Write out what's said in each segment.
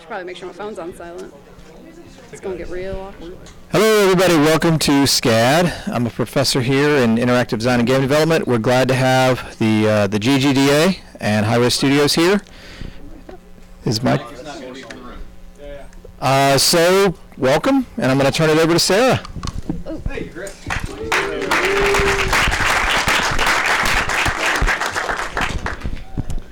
Should probably make sure my phone's on silent. It's going to get real awkward. Hello, everybody. Welcome to SCAD. I'm a professor here in interactive design and game development. We're glad to have the GGDA and Hi-Rez Studios here. Is Mike? So, welcome, and I'm going to turn it over to Sarah. Oh. Hey, Chris.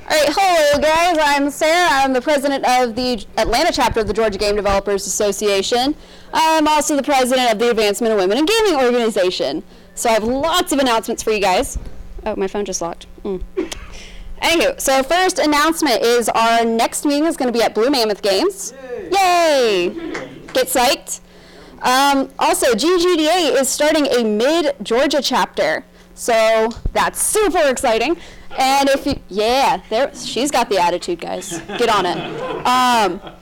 All right, hello guys, I'm Sarah. I'm the president of the Atlanta chapter of the Georgia Game Developers Association. I'm also the president of the Advancement of Women in Gaming organization. So I have lots of announcements for you guys. Oh, my phone just locked. Anywho, so first announcement is our next meeting is going to be at Blue Mammoth Games. Yay! Get psyched. Also, GGDA is starting a mid-Georgia chapter. So that's super exciting. And if you, she's got the attitude, guys. Get on it.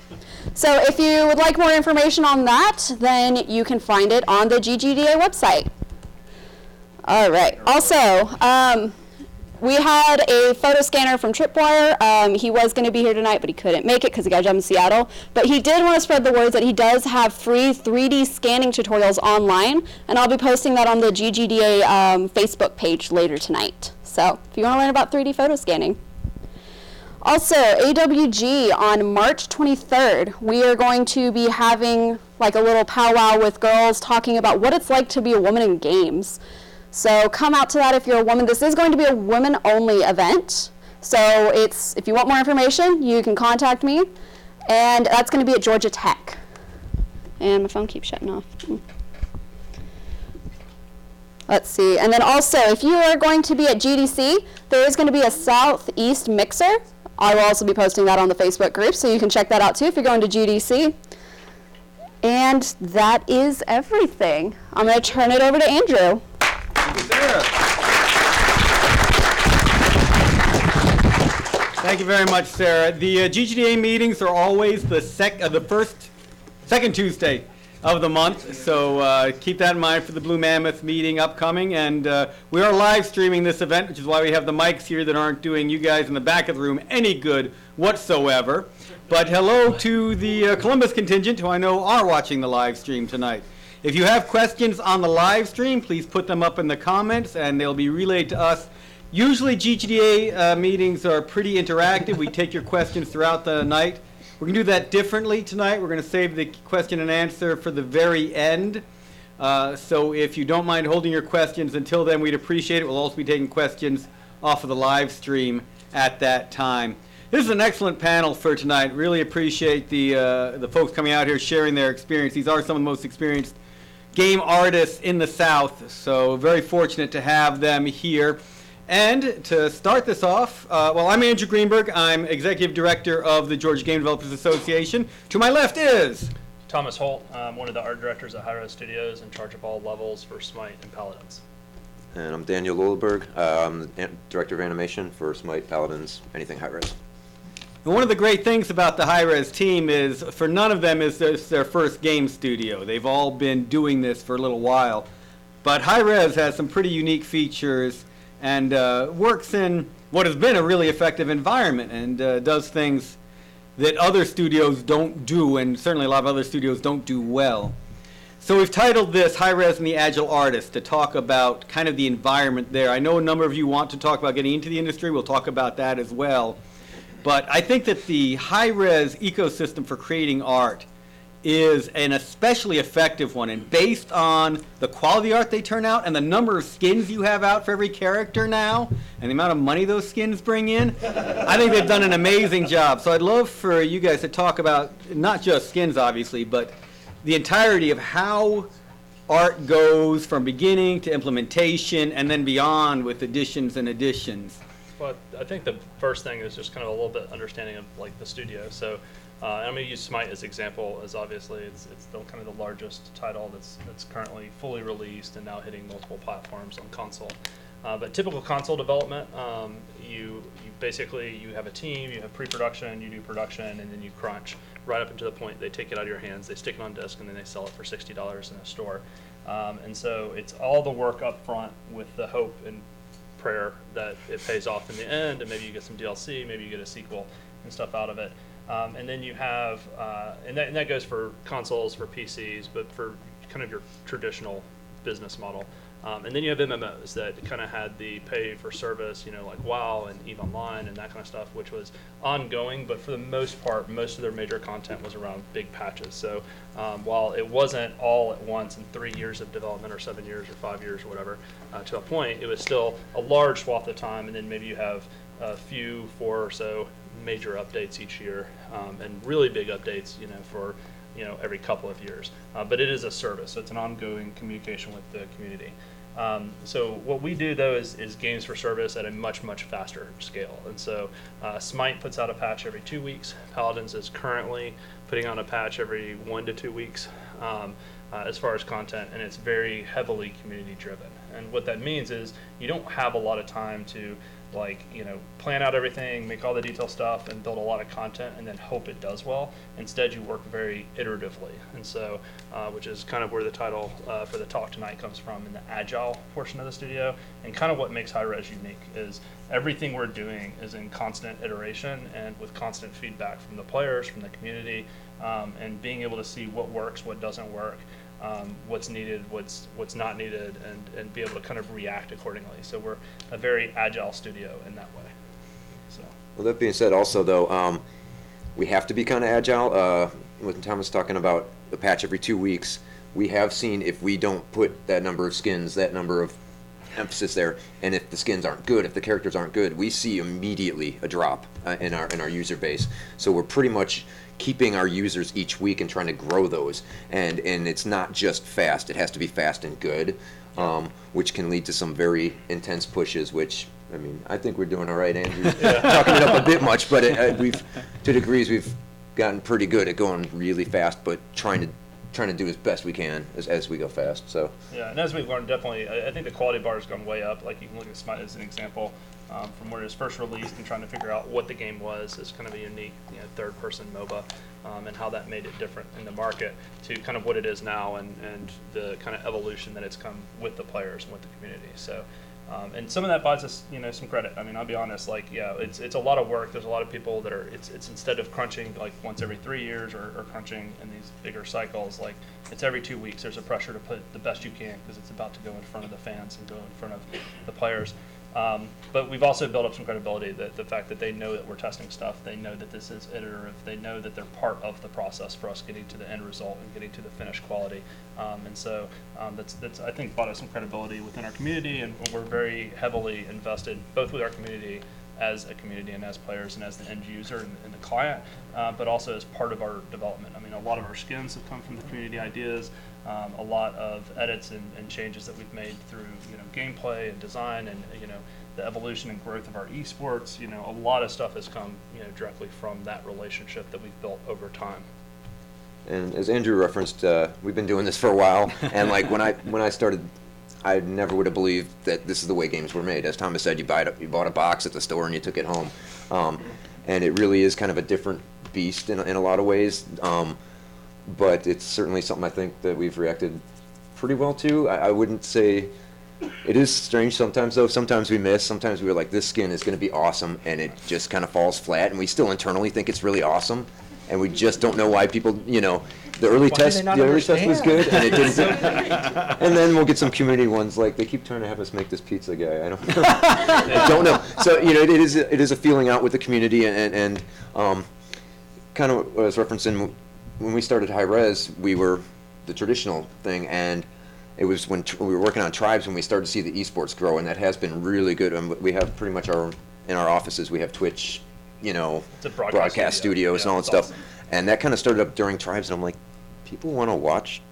So if you would like more information on that, then you can find it on the GGDA website. All right. Also, we had a photo scanner from Tripwire. He was going to be here tonight, but he couldn't make it because he got a job in Seattle. But he did want to spread the word that he does have free 3D scanning tutorials online, and I'll be posting that on the GGDA Facebook page later tonight. So if you want to learn about 3D photo scanning. Also, AWG on March 23rd, we are going to be having like a little powwow with girls talking about what it's like to be a woman in games. So come out to that if you're a woman. This is going to be a women-only event. So if you want more information, you can contact me. And that's going to be at Georgia Tech. And my phone keeps shutting off. Let's see. And then also, if you are going to be at GDC, there is going to be a Southeast Mixer. I will also be posting that on the Facebook group, so you can check that out too if you're going to GDC. And that is everything. I'm going to turn it over to Andrew. Thank you very much, Sarah. The GGDA meetings are always the second Tuesday of the month, so keep that in mind for the Blue Mammoth meeting upcoming. And we are live streaming this event, which is why we have the mics here that aren't doing you guys in the back of the room any good whatsoever. But hello to the Columbus contingent, who I know are watching the live stream tonight. If you have questions on the live stream, please put them up in the comments and they'll be relayed to us. Usually GGDA meetings are pretty interactive. We take your questions throughout the night. We're going to do that differently tonight. We're going to save the question and answer for the very end. So if you don't mind holding your questions until then, we'd appreciate it. We'll also be taking questions off of the live stream at that time. This is an excellent panel for tonight. Really appreciate the folks coming out here sharing their experience. These are some of the most experienced game artists in the South, so very fortunate to have them here. And to start this off, I'm Andrew Greenberg. I'm Executive Director of the Georgia Game Developers Association. To my left is Thomas Holt. I'm one of the art directors at Hi-Rez Studios, in charge of all levels for Smite and Paladins. And I'm Daniel Lilleberg. I'm the Director of Animation for Smite, Paladins, anything Hi-Rez. And one of the great things about the Hi-Rez team is, for none of them is this their first game studio. They've all been doing this for a little while. But Hi-Rez has some pretty unique features and works in what has been a really effective environment and does things that other studios don't do, and certainly a lot of other studios don't do well. So we've titled this Hi-Rez and the Agile Artist to talk about kind of the environment there. I know a number of you want to talk about getting into the industry. We'll talk about that as well. But I think that the Hi-Rez ecosystem for creating art is an especially effective one, and based on the quality art they turn out and the number of skins you have out for every character now and the amount of money those skins bring in, I think they've done an amazing job. So I'd love for you guys to talk about not just skins, obviously, but the entirety of how art goes from beginning to implementation and then beyond with additions and additions. Well, I think the first thing is just kind of a little bit understanding of like the studio. So I'm going to use Smite as example, as obviously it's kind of the largest title that's currently fully released and now hitting multiple platforms on console. But typical console development, you basically have a team, you have pre-production, you do production, and then you crunch right up until the point they take it out of your hands, they stick it on disc, and then they sell it for $60 in a store. And so it's all the work up front with the hope and prayer that it pays off in the end, and maybe you get some DLC, maybe you get a sequel and stuff out of it. And then you have, and that goes for consoles, for PCs, but for kind of your traditional business model. And then you have MMOs that kind of had the pay for service, like WoW and EVE Online and that kind of stuff, which was ongoing, but for the most part, most of their major content was around big patches. So while it wasn't all at once in 3 years of development or 7 years or 5 years or whatever, to a point, it was still a large swath of time, and then maybe you have a few, 4 or so major updates each year, and really big updates, for every couple of years. But it is a service, so it's an ongoing communication with the community. So what we do, though, is games for service at a much, much faster scale. And so Smite puts out a patch every 2 weeks. Paladins is currently putting out a patch every 1 to 2 weeks as far as content, and it's very heavily community driven. And what that means is you don't have a lot of time to plan out everything, make all the detail stuff, and build a lot of content, and then hope it does well. Instead, you work very iteratively, and so, which is kind of where the title for the talk tonight comes from, in the Agile portion of the studio, and kind of what makes Hi-Rez unique is everything we're doing is in constant iteration and with constant feedback from the players, from the community, and being able to see what works, what doesn't work, what's needed, what's not needed, and be able to kind of react accordingly. So we're a very agile studio in that way. So. Well, that being said, also though, we have to be kind of agile. When Thomas was talking about the patch every 2 weeks, we have seen if we don't put that number of skins, that number of emphasis there, and if the skins aren't good, if the characters aren't good, we see immediately a drop in our user base. So we're pretty much keeping our users each week and trying to grow those, and it's not just fast, it has to be fast and good, which can lead to some very intense pushes, which I think we're doing all right. Andrew's talking it up a bit much, but we've to degrees we've gotten pretty good at going really fast, but trying to do as best we can as we go fast. So yeah, and as we've learned, definitely I think the quality bar has gone way up. Like you can look at Smite as an example. From where it was first released and trying to figure out what the game was as kind of a unique third-person MOBA, and how that made it different in the market to kind of what it is now, and the kind of evolution that it's come with the players and with the community. So, and some of that buys us some credit. I'll be honest, it's a lot of work. There's a lot of people that are, it's instead of crunching like once every 3 years or crunching in these bigger cycles, like it's every 2 weeks. There's a pressure to put the best you can because it's about to go in front of the fans and go in front of the players. But we've also built up some credibility, that the fact that they know that we're testing stuff, they know that this is iterative, they know that they're part of the process for us getting to the end result and getting to the finished quality. And so that's I think brought us some credibility within our community, and we're very heavily invested both with our community as a community and as players and as the end user and the client, but also as part of our development. A lot of our skins have come from the community ideas. A lot of edits and changes that we've made through gameplay and design, and the evolution and growth of our esports. A lot of stuff has come directly from that relationship that we've built over time. And as Andrew referenced, we've been doing this for a while, and when I started, I never would have believed that this is the way games were made. As Thomas said, you bought a box at the store and you took it home, and it really is kind of a different beast in a lot of ways. But it's certainly something I think that we've reacted pretty well to. I wouldn't say, it is strange sometimes though. Sometimes we miss. Sometimes we're like, this skin is going to be awesome, and it just kind of falls flat, and we still internally think it's really awesome, and we just don't know why people, the early test was good, and it didn't. And then we'll get some community ones, like they keep trying to have us make this pizza guy. I don't know. I don't know. So it is a feeling out with the community, and kind of what I was referencing. When we started Hi-Rez, we were the traditional thing, and it was when we were working on Tribes when we started to see the esports grow, and that has been really good. And we have pretty much in our offices, we have Twitch, it's a broadcast studios and all that stuff. Awesome. And that kind of started up during Tribes, and I'm like, people want to watch?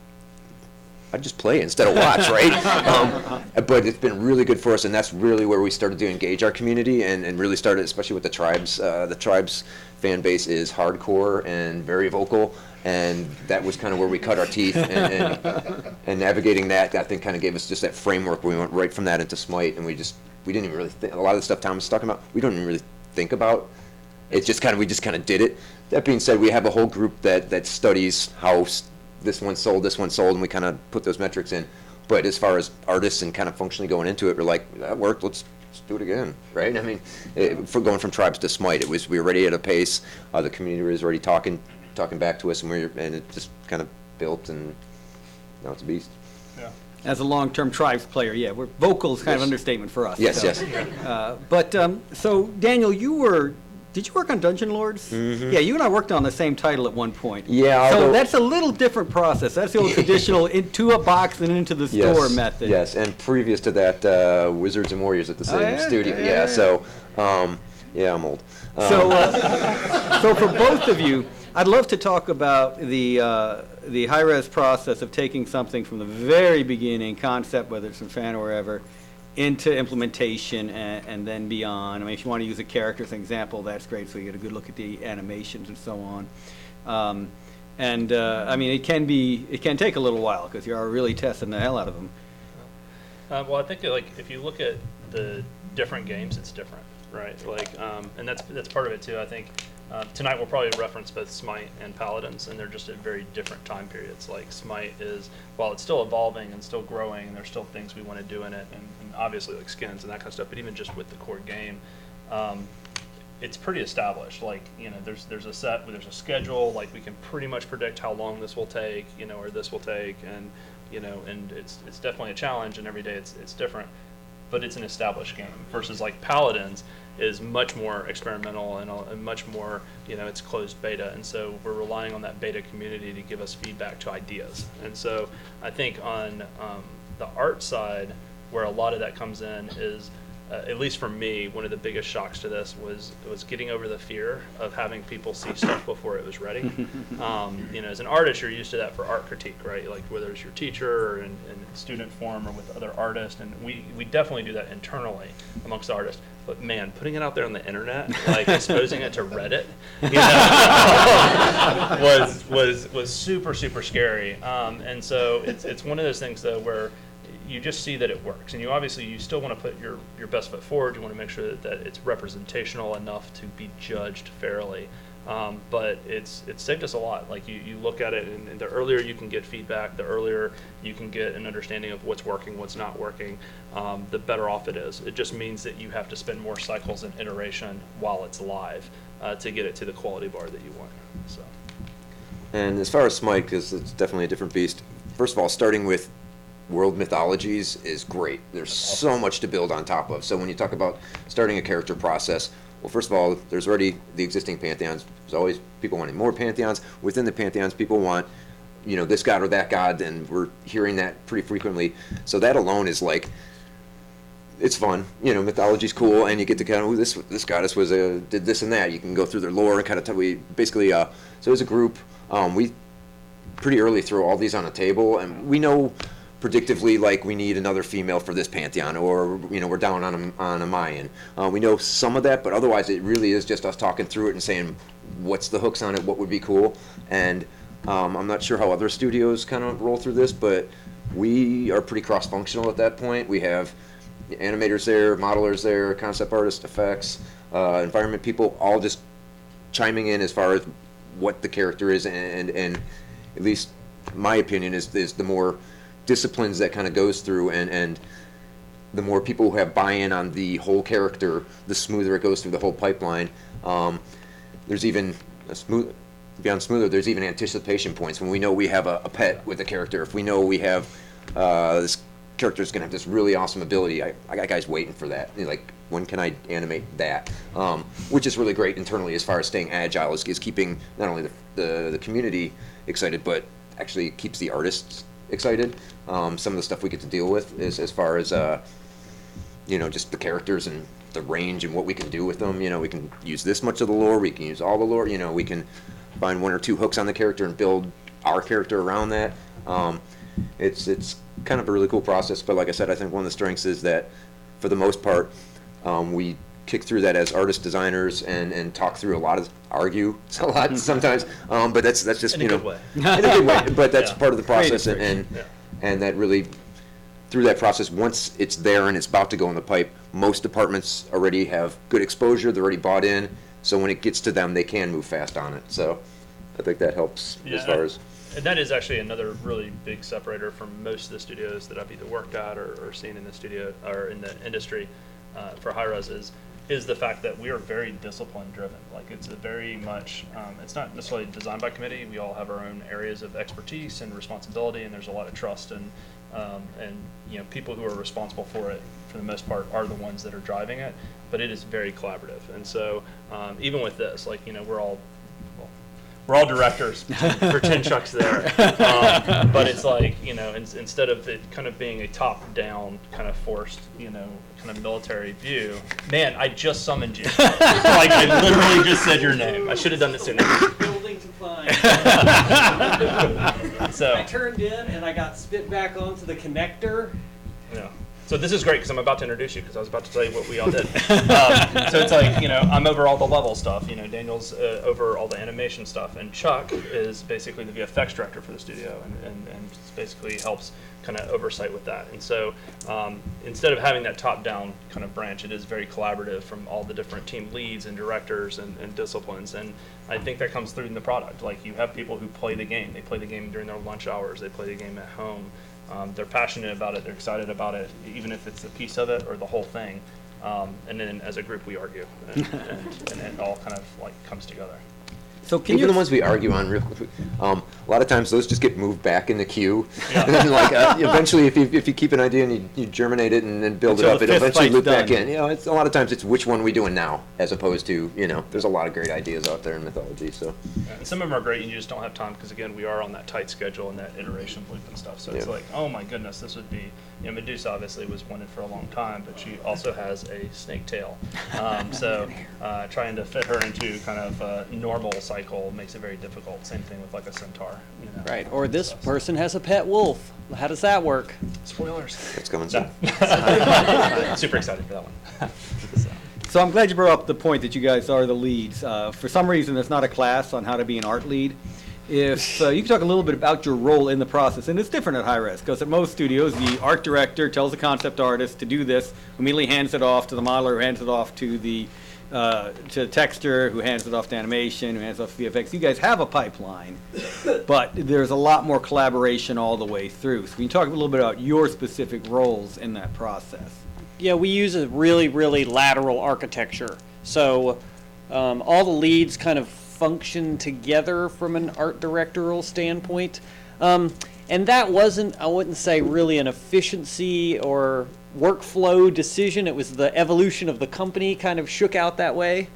I'd just play instead of watch, right? But it's been really good for us, and that's really where we started to engage our community, and really started, especially with the Tribes. The Tribes fan base is hardcore and very vocal, and that was kind of where we cut our teeth, and navigating that, I think, kind of gave us just that framework where we went right from that into Smite, and we didn't even really think, a lot of the stuff Thomas was talking about, we don't even really think about. It's just kind of, we just kind of did it. That being said, we have a whole group that studies how this one sold, and we kind of put those metrics in. But as far as artists and kind of functionally going into it, we're like, that worked, let's let's do it again, right? I mean, for going from tribes to Smite, we were already at a pace. The community was already talking back to us, and it just kind of built, and now it's a beast. Yeah. As a long-term tribes player, yeah, we're vocal is kind of Yes. understatement for us. Yes, so. yes. So Daniel, did you work on Dungeon Lords? Mm-hmm. Yeah, you and I worked on the same title at one point. Yeah, So although- that's a little different process. That's the old traditional into a box and into the store Yes, method. yes, and previous to that, Wizards and Warriors at the same yeah? studio. Yeah, Yeah, yeah. so, yeah, I'm old. So for both of you, I'd love to talk about the Hi-Rez process of taking something from the very beginning, concept, whether it's in fan or wherever, into implementation and then beyond. I mean, if you want to use a character as an example, that's great, so you get a good look at the animations and so on. I mean, it can take a little while because you're really testing the hell out of them. Well, I think like if you look at the different games, it's different, right? Like, and that's part of it too. I think tonight we'll probably reference both Smite and Paladins, and they're just at very different time periods. Like Smite is, while it's still evolving and still growing, there's still things we want to do in it, and obviously like skins and that kind of stuff. But even just with the core game, it's pretty established. Like, you know, there's a schedule. Like we can pretty much predict how long this will take, you know, or this will take, and you know, and it's definitely a challenge, and every day it's different. But it's an established game versus like Paladins is much more experimental and much more, you know, it's closed beta, and so we're relying on that beta community to give us feedback to ideas. And so I think on the art side, where a lot of that comes in is, at least for me, one of the biggest shocks to this was getting over the fear of having people see stuff before it was ready. You know, as an artist, you're used to that for art critique, right? Like whether it's your teacher or in student form or with other artists, and we definitely do that internally amongst artists. But man, putting it out there on the internet, like exposing it to Reddit, you know, was super scary. And so it's one of those things though where you just see that it works, and you still want to put your best foot forward. You want to make sure that it's representational enough to be judged fairly. But it's saved us a lot. Like you look at it, and the earlier you can get feedback, the earlier you can get an understanding of what's working, what's not working, the better off it is. It just means that you have to spend more cycles and iteration while it's live to get it to the quality bar that you want. So. And as far as Smite, because it's definitely a different beast, first of all, starting with world mythologies is great. There's so much to build on top of. So when you talk about starting a character process, well, first of all, there's already the existing pantheons. There's always people wanting more pantheons. Within the pantheons, people want, you know, this god or that god, and we're hearing that pretty frequently. So that alone is like, it's fun. You know, mythology's cool, and you get to kind of, this goddess was did this and that. You can go through their lore and kind of tell. We basically, so as a group, we pretty early throw all these on a table, and we know predictively, like, we need another female for this pantheon, or, you know, we're down on a Mayan. We know some of that, but otherwise it really is just us talking through it and saying what's the hooks on it, what would be cool. And I'm not sure how other studios kind of roll through this, but we are pretty cross-functional at that point. We have animators there, modelers there, concept artists, effects, environment people, all just chiming in as far as what the character is, and at least my opinion is the more disciplines that kind of goes through, and the more people who have buy-in on the whole character, the smoother it goes through the whole pipeline. There's even beyond smoother, there's even anticipation points when we know we have a pet with a character. If we know we have this character's going to have this really awesome ability, I got guys waiting for that. Like, when can I animate that? Which is really great internally as far as staying agile, is keeping not only the community excited, but actually keeps the artists excited. Some of the stuff we get to deal with is as far as you know, just the characters and the range and what we can do with them. You know, we can use this much of the lore, we can use all the lore. You know, we can find one or two hooks on the character and build our character around that. It's kind of a really cool process, but like I said, I think one of the strengths is that for the most part, we kick through that as artist designers and talk through a lot of, argue a lot sometimes, but that's just, In a you know, good way. in a good way, but that's Yeah. part of the process, Creative and that really, through that process, once it's there and it's about to go in the pipe, most departments already have good exposure, they're already bought in, so when it gets to them, they can move fast on it. So I think that helps as far as. And that is actually another really big separator from most of the studios that I've either worked at or seen in the studio or in the industry. for Hi-Rez is the fact that we are very discipline driven. Like it's a very much, it's not necessarily designed by committee. We all have our own areas of expertise and responsibility, and there's a lot of trust and you know, people who are responsible for it for the most part are the ones that are driving it, but it is very collaborative. And so even with this, like, you know, we're all directors for 10 Chucks there. But it's like, you know, instead of it kind of being a top-down kind of forced, you know, kind of military view, man, I just summoned you. Like, I literally just said your name. I should have done this sooner. Building to find. So, I turned in and I got spit back onto the connector. yeah. So this is great because I'm about to introduce you because I was about to tell you what we all did. So it's like, you know, I'm over all the level stuff. You know, Daniel's over all the animation stuff, and Chuck is basically the VFX director for the studio, and basically helps kind of oversight with that. And so instead of having that top-down kind of branch, it is very collaborative from all the different team leads and directors and disciplines. And I think that comes through in the product. Like, you have people who play the game. They play the game during their lunch hours. They play the game at home. They're passionate about it. They're excited about it, even if it's a piece of it or the whole thing. And then as a group, we argue, and it all kind of like comes together. So can Even you the ones we argue on, a lot of times those just get moved back in the queue. Yeah. And then, like, eventually, if you keep an idea and you germinate it and then build Until it up, the it'll fifth eventually fight's loop back done. in. You know, it's a lot of times it's which one we doing now, as opposed to, you know, there's a lot of great ideas out there in mythology. So And some of them are great, and you just don't have time because, again, we are on that tight schedule and that iteration loop and stuff. So it's Yeah. like, oh my goodness, this would be, you know, Medusa obviously was wanted for a long time, but she also has a snake tail. So trying to fit her into kind of a normal cycle makes it very difficult. Same thing with like a centaur. You know, Right, or this stuff. person has a pet wolf. How does that work? Spoilers. it's coming soon. Super excited for that one. So I'm glad you brought up the point that you guys are the leads. For some reason, there's not a class on how to be an art lead. If you could talk a little bit about your role in the process, and it's different at Hi-Rez, because at most studios, the art director tells the concept artist to do this, immediately hands it off to the modeler, who hands it off to the texture, who hands it off to animation, who hands it off to VFX. You guys have a pipeline, but there's a lot more collaboration all the way through. So can you talk a little bit about your specific roles in that process? Yeah, we use a really, really lateral architecture. So all the leads kind of function together from an art directorial standpoint. And that wasn't, I wouldn't say, really an efficiency or workflow decision. It was the evolution of the company kind of shook out that way.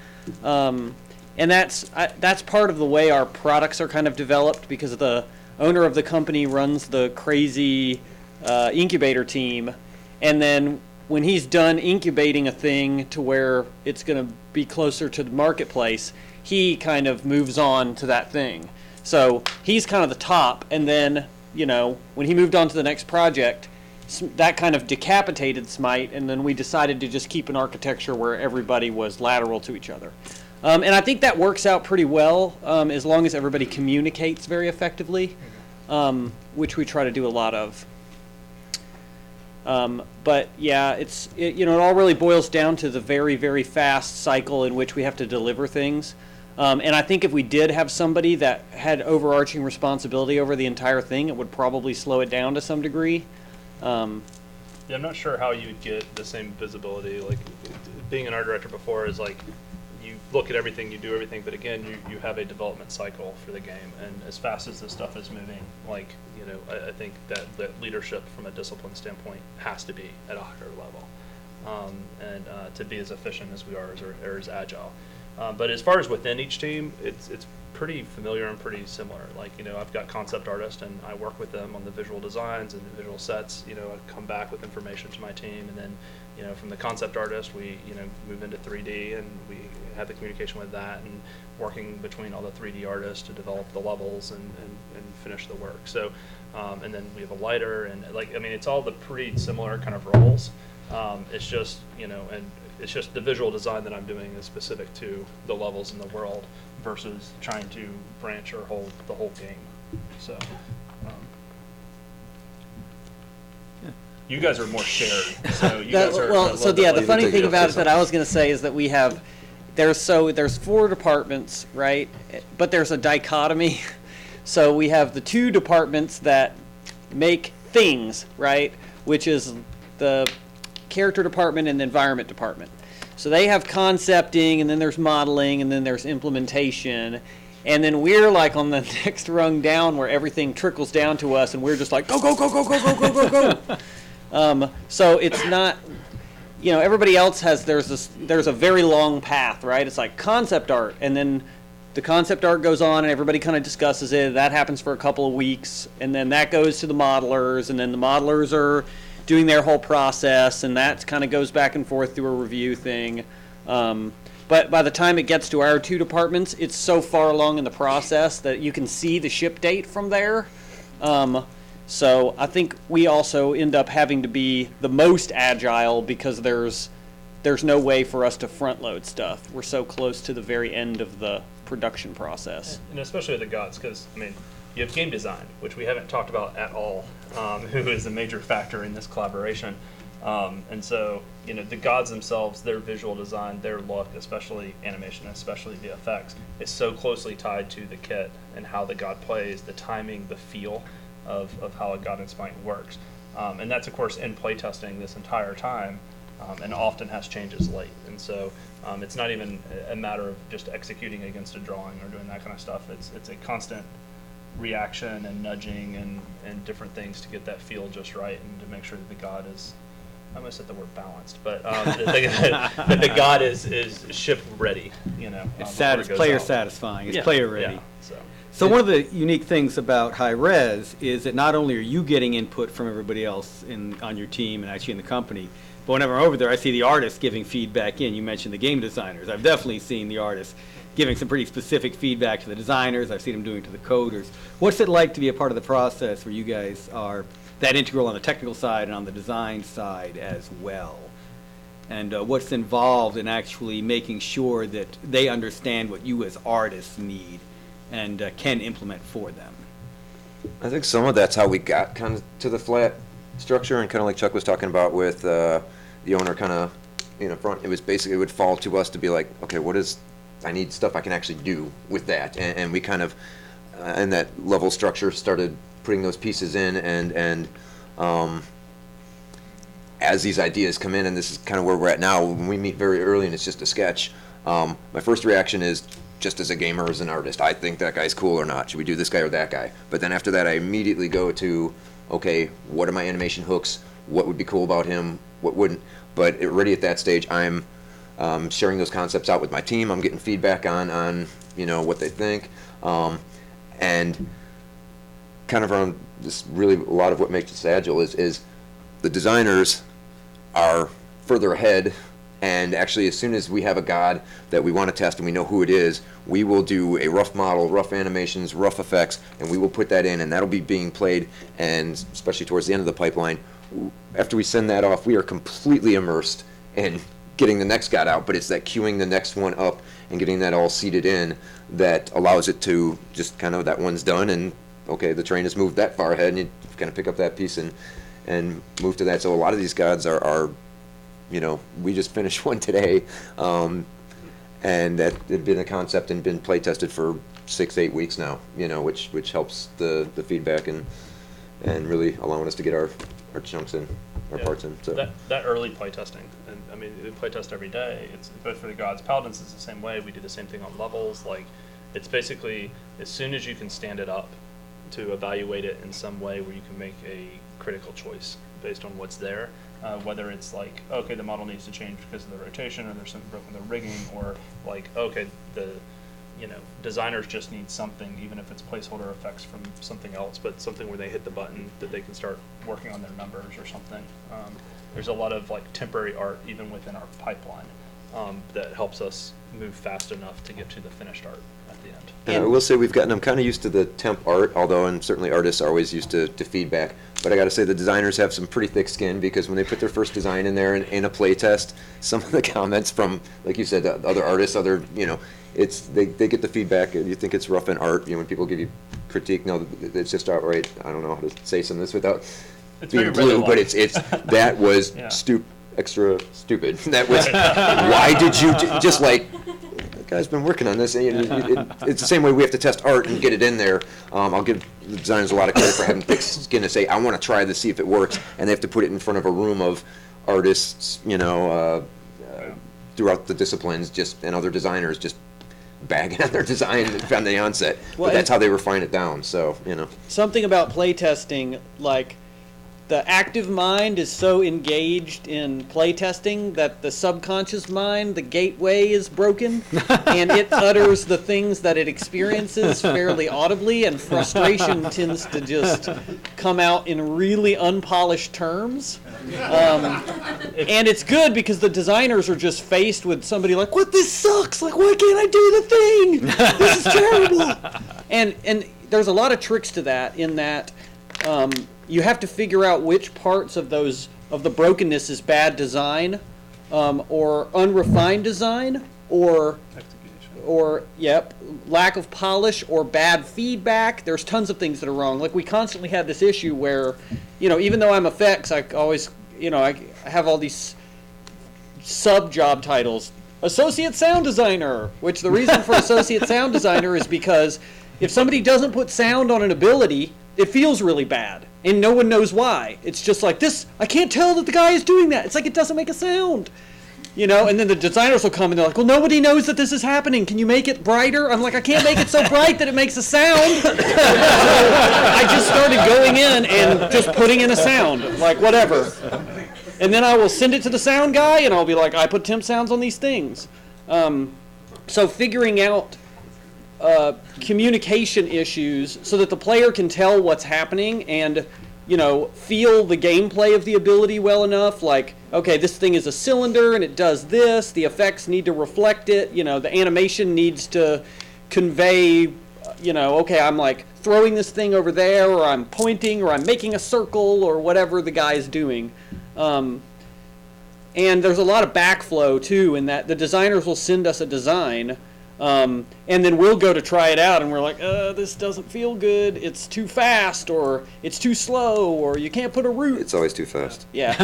And that's part of the way our products are kind of developed, because the owner of the company runs the crazy incubator team. And then when he's done incubating a thing to where it's going to be closer to the marketplace, he kind of moves on to that thing. So he's kind of the top, and then, you know, when he moved on to the next project, that kind of decapitated Smite, and then we decided to just keep an architecture where everybody was lateral to each other. And I think that works out pretty well, as long as everybody communicates very effectively, which we try to do a lot of. But yeah, it all really boils down to the very, very fast cycle in which we have to deliver things. And I think if we did have somebody that had overarching responsibility over the entire thing, it would probably slow it down to some degree. Yeah, I'm not sure how you would get the same visibility. Like, being an art director before is like, you look at everything, you do everything, but again, you have a development cycle for the game, and as fast as this stuff is moving, like, you know, I think that leadership from a discipline standpoint has to be at a higher level, and to be as efficient as we are, or as agile. But as far as within each team, it's pretty familiar and pretty similar. Like, you know, I've got concept artists, and I work with them on the visual designs and the visual sets. You know, I come back with information to my team, and then, you know, from the concept artist, we, you know, move into 3D, and we have the communication with that, and working between all the 3D artists to develop the levels and finish the work. So, and then we have a lighter, and like, I mean, it's all the pretty similar kind of roles. It's just, you know, and it's just the visual design that I'm doing is specific to the levels in the world versus trying to branch or hold the whole game. So, you guys are more shared. So you guys are the funny thing about it that I was going to say is that we have, there's 4 departments, right? But there's a dichotomy. So we have the 2 departments that make things, right? Which is the character department and the environment department. So they have concepting, and then there's modeling, and then there's implementation. And then we're like on the next rung down where everything trickles down to us, and we're just like, go, go, go, go, go, go, go, go, go. So it's not, everybody else has, there's a very long path, right? It's like concept art, and then the concept art goes on, and everybody kind of discusses it. That happens for a couple of weeks, and then that goes to the modelers, and then the modelers are doing their whole process, and that kind of goes back and forth through a review thing. But by the time it gets to our two departments, it's so far along in the process that you can see the ship date from there. So I think we also end up having to be the most agile because there's no way for us to front load stuff. We're so close to the very end of the production process. And especially with the gods, because, you have game design, which we haven't talked about at all, who is a major factor in this collaboration. And so, the gods themselves, their visual design, their look, especially animation, especially the effects, is so closely tied to the kit and how the god plays, the timing, the feel of how a god in Smite works. And that's, of course, in playtesting this entire time, and often has changes late. And so it's not even a matter of just executing against a drawing or doing that kind of stuff. It's a constant reaction and nudging and different things to get that feel just right and to make sure that the god is, I almost said the word balanced, but that the god is ship ready, It's player satisfying, it's player ready. Yeah, So one of the unique things about Hi-Rez is that not only are you getting input from everybody else on your team and actually in the company, but whenever I'm over there, I see the artists giving feedback in. You mentioned the game designers. I've definitely seen the artists giving some pretty specific feedback to the designers. I've seen them doing it to the coders. What's it like to be a part of the process where you guys are that integral on the technical side and on the design side as well? And what's involved in actually making sure that they understand what you as artists need and can implement for them? I think some of that's how we got kind of to the flat structure, and kind of like Chuck was talking about with the owner kind of front. It was basically, it would fall to us to be like, okay, I need stuff I can actually do with that, and we kind of in that level structure started putting those pieces in, and as these ideas come in, and this is kind of where we're at now, when we meet very early and it's just a sketch, my first reaction is, just as a gamer, as an artist, I think that guy's cool or not. Should we do this guy or that guy? But then after that, I immediately go to, okay, what are my animation hooks? What would be cool about him? What wouldn't? But already at that stage, I'm sharing those concepts out with my team. I'm getting feedback on what they think, and kind of around this. Really, a lot of what makes us agile is the designers are further ahead. And actually, as soon as we have a god that we want to test and we know who it is, we will do a rough model, rough animations, rough effects, and we will put that in, and that'll be being played. And especially towards the end of the pipeline, after we send that off, we are completely immersed in getting the next god out. But it's that queuing the next one up and getting that all seated in that allows it to just kind of, that one's done, and okay, the train has moved that far ahead, and you kind of pick up that piece and move to that. So a lot of these gods are we just finished one today, and that had been a concept and been play tested for 6-8 weeks now, which helps the feedback and really allowing us to get our chunks in, our parts in. So that early play testing, and we play test every day. It's both for the gods. Paladins is the same way. We do the same thing on levels. Like, it's basically as soon as you can stand it up to evaluate it in some way where you can make a critical choice based on what's there. Whether it's like, okay, the model needs to change because of the rotation, or there's something broken in the rigging, or like, okay, the designers just need something, even if it's placeholder effects from something else, but something where they hit the button that they can start working on their numbers or something. There's a lot of like temporary art even within our pipeline that helps us move fast enough to get to the finished art at the end. And I will say I'm kind of used to the temp art, although, and certainly artists are always used to feedback. But I got to say the designers have some pretty thick skin, because when they put their first design in there in a play test, some of the comments from, like you said, the other artists, it's they get the feedback. You think it's rough in art, when people give you critique. No, it's just outright. I don't know how to say some of this without being blue, but it's that was extra stupid. That was why did you just like. Guy's been working on this, and it's the same way we have to test art and get it in there. I'll give the designers a lot of credit for having thick skin to say, I want to try this, see if it works, and they have to put it in front of a room of artists, throughout the disciplines, and other designers just bagging on their design from the onset. Well, but that's how they refine it down. So something about playtesting, like the active mind is so engaged in playtesting that the subconscious mind, the gateway, is broken, and it utters the things that it experiences fairly audibly, and frustration tends to just come out in really unpolished terms. And it's good because the designers are just faced with somebody like, "What? This sucks! Like, why can't I do the thing? This is terrible!" And there's a lot of tricks to that. In that. You have to figure out which parts of the brokenness is bad design, or unrefined design, or lack of polish, or bad feedback. There's tons of things that are wrong. Like, we constantly have this issue where, even though I'm effects, I always, I have all these sub job titles. Associate sound designer, which the reason for associate sound designer is because if somebody doesn't put sound on an ability, it feels really bad, and no one knows why. It's just like, this, I can't tell that the guy is doing that. It's like, it doesn't make a sound, and then the designers will come and they're like, well, nobody knows that this is happening. Can you make it brighter? I'm like, I can't make it so bright that it makes a sound. So I just started going in and just putting in a sound, like, whatever. And then I will send it to the sound guy, and I'll be like, I put temp sounds on these things. So figuring out communication issues so that the player can tell what's happening and, feel the gameplay of the ability well enough. Like, okay, this thing is a cylinder and it does this. The effects need to reflect it. The animation needs to convey, okay, I'm like throwing this thing over there, or I'm pointing, or I'm making a circle, or whatever the guy's doing. And there's a lot of backflow too, in that the designers will send us a design. And then we'll go to try it out, and we're like, this doesn't feel good. It's too fast, or it's too slow, or you can't put a root. it's always too fast. Yeah.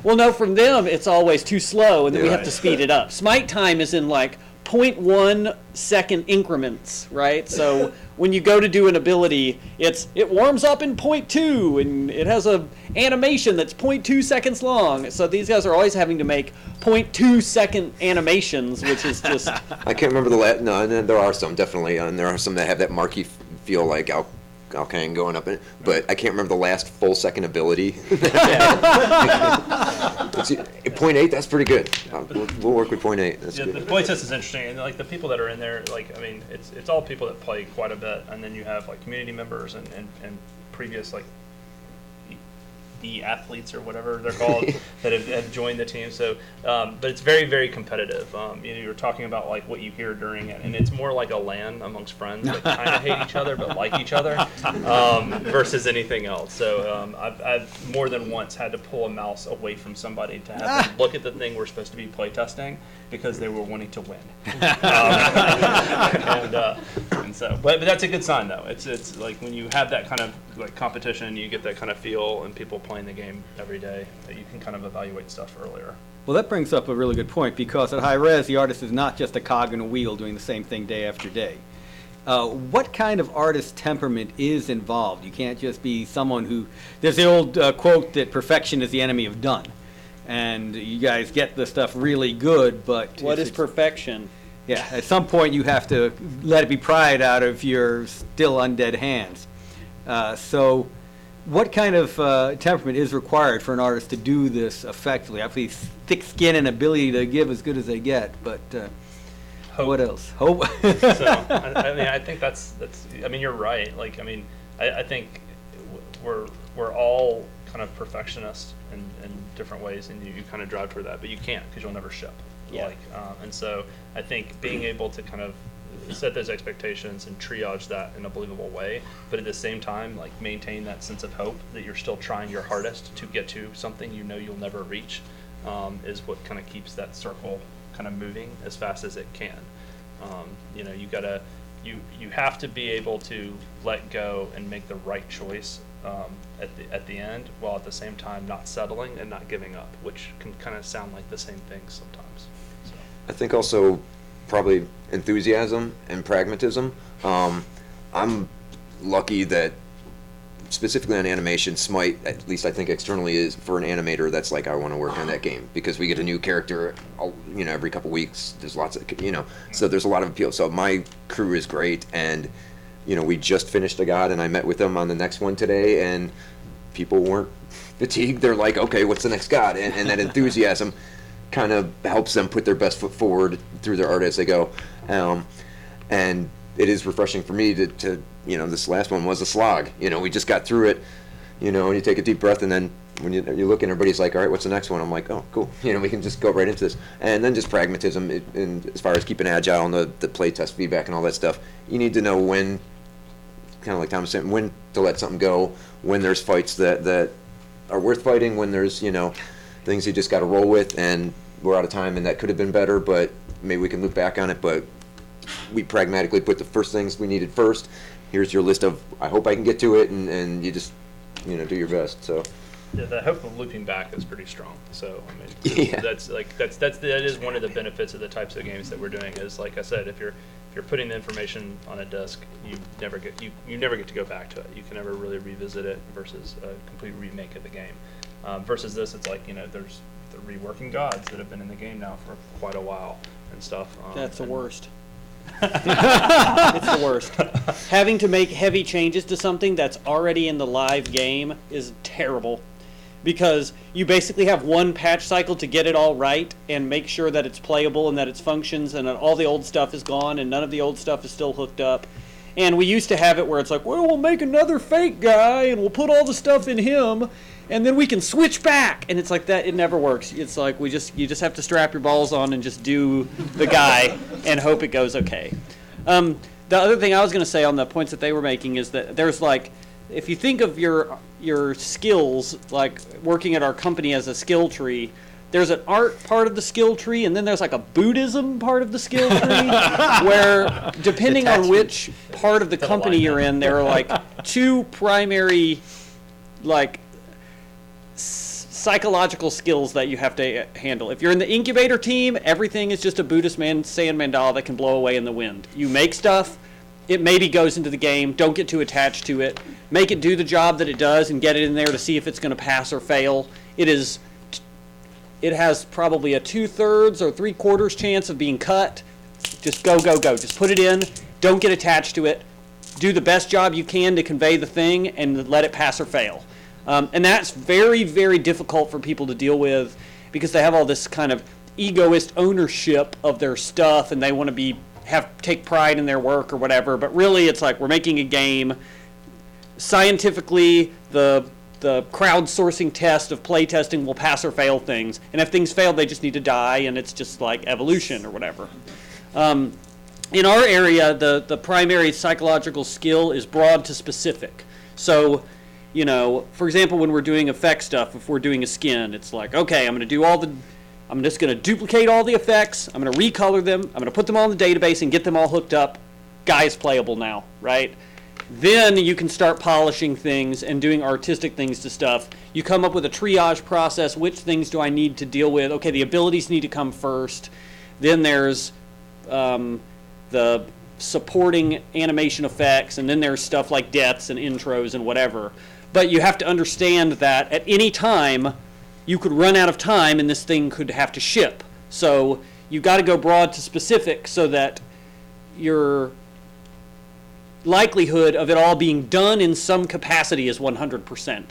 Well, no, from them, it's always too slow, and then we have to speed it up. Smite time is in like 0.1 second increments, right? So when you go to do an ability, it warms up in 0.2, and it has a animation that's 0.2 seconds long. So these guys are always having to make 0.2 second animations, which is just... I can't remember the last. No, and there are some definitely, and there are some that have that marquee feel like Alkane going up in it, but I can't remember the last full second ability. It's 0.8. That's pretty good. We'll work with 0.8. That's good. The play test is interesting, and like the people that are in there, like, I mean, it's all people that play quite a bit, and then you have like community members and previous like the athletes or whatever they're called that have joined the team. So, but it's very, very competitive. You're talking about like what you hear during it, and it's more like a LAN amongst friends that kind of hate each other but like each other, versus anything else. So I've more than once had to pull a mouse away from somebody to have them look at the thing we're supposed to be playtesting because they were wanting to win. And so, but that's a good sign though. It's like when you have that kind of like competition, you get that kind of feel, and people playing the game every day, that you can kind of evaluate stuff earlier. Well, that brings up a really good point, because at Hi-Rez, the artist is not just a cog in a wheel doing the same thing day after day. What kind of artist temperament is involved? You can't just be someone who... There's the old quote that perfection is the enemy of done. And you guys get the stuff really good, but... What is perfection? Yeah, at some point you have to let it be pried out of your still undead hands. So what kind of temperament is required for an artist to do this effectively? Obviously, thick skin and ability to give as good as they get, but Hope. What else? Hope. So, I mean, I think that's. I mean, you're right. Like, I mean, I think we're all kind of perfectionists in different ways, and you kind of drive toward that, but you can't because you'll never ship. Yeah. Like, and so I think being able to kind of set those expectations and triage that in a believable way, but at the same time, like, maintain that sense of hope that you're still trying your hardest to get to something you know you'll never reach, is what kind of keeps that circle kind of moving as fast as it can. You know, you have to be able to let go and make the right choice at the end, while at the same time not settling and not giving up, which can kind of sound like the same things sometimes. So. I think also probably enthusiasm and pragmatism. I'm lucky that specifically on animation, Smite, at least I think externally, is for an animator that's like, I want to work on that game because we get a new character, every couple weeks. There's lots of, so there's a lot of appeal. So my crew is great, and we just finished a God, and I met with them on the next one today, and people weren't fatigued. They're like, okay, what's the next God? And that enthusiasm kind of helps them put their best foot forward through their art as they go. And it is refreshing for me to this last one was a slog. We just got through it, and you take a deep breath, and then when you look and everybody's like, all right, what's the next one? I'm like, oh, cool. We can just go right into this. And then just pragmatism, and as far as keeping agile and the play test feedback and all that stuff, you need to know when, kind of like Thomas said, when to let something go, when there's fights that are worth fighting, when there's, things you just got to roll with, and we're out of time, and that could have been better, but maybe we can look back on it, but we pragmatically put the first things we needed first. Here's your list of, I hope I can get to it, and you just, do your best, so. Yeah, the hope of looping back is pretty strong. So I mean, Yeah. that is one of the benefits of the types of games that we're doing. Is like I said, if you're putting the information on a disk, you never get to go back to it. You can never really revisit it versus a complete remake of the game. Versus this, it's like there's the reworking gods that have been in the game now for quite a while and stuff. That's the worst. It's the worst. Having to make heavy changes to something that's already in the live game is terrible, because you basically have one patch cycle to get it all right and make sure that it's playable and that it functions and that all the old stuff is gone and none of the old stuff is still hooked up. And we used to have it where it's like, well, we'll make another fake guy and we'll put all the stuff in him and then we can switch back. And it's like that. It never works. It's like you just have to strap your balls on and just do the guy and hope it goes okay. The other thing I was going to say on the points that they were making is that there's like, if you think of your skills, like working at our company as a skill tree, there's an art part of the skill tree, and then there's like a Buddhism part of the skill tree, where depending on which part of the company you're in, there are like two primary like psychological skills that you have to handle. If you're in the incubator team, everything is just a Buddhist sand mandala that can blow away in the wind. You make stuff, it maybe goes into the game, don't get too attached to it, make it do the job that it does and get it in there to see if it's going to pass or fail. It has probably a 2/3 or 3/4 chance of being cut. Just go. Just put it in, don't get attached to it, do the best job you can to convey the thing and let it pass or fail. And that's very, very difficult for people to deal with because they have all this kind of egoist ownership of their stuff and they want to take pride in their work or whatever, but really it's like we're making a game. Scientifically, the crowdsourcing test of play testing will pass or fail things, and if things fail, they just need to die, and it's just like evolution or whatever. In our area, the primary psychological skill is broad to specific. So, for example, when we're doing effect stuff, if we're doing a skin, it's like, okay, I'm just going to duplicate all the effects, I'm going to recolor them, I'm going to put them all in the database and get them all hooked up. Guy is playable now, right? Then you can start polishing things and doing artistic things to stuff. You come up with a triage process. Which things do I need to deal with? Okay, the abilities need to come first. Then there's the supporting animation effects, and then there's stuff like deaths and intros and whatever. But you have to understand that at any time, you could run out of time and this thing could have to ship. So you've got to go broad to specific so that your likelihood of it all being done in some capacity is 100%.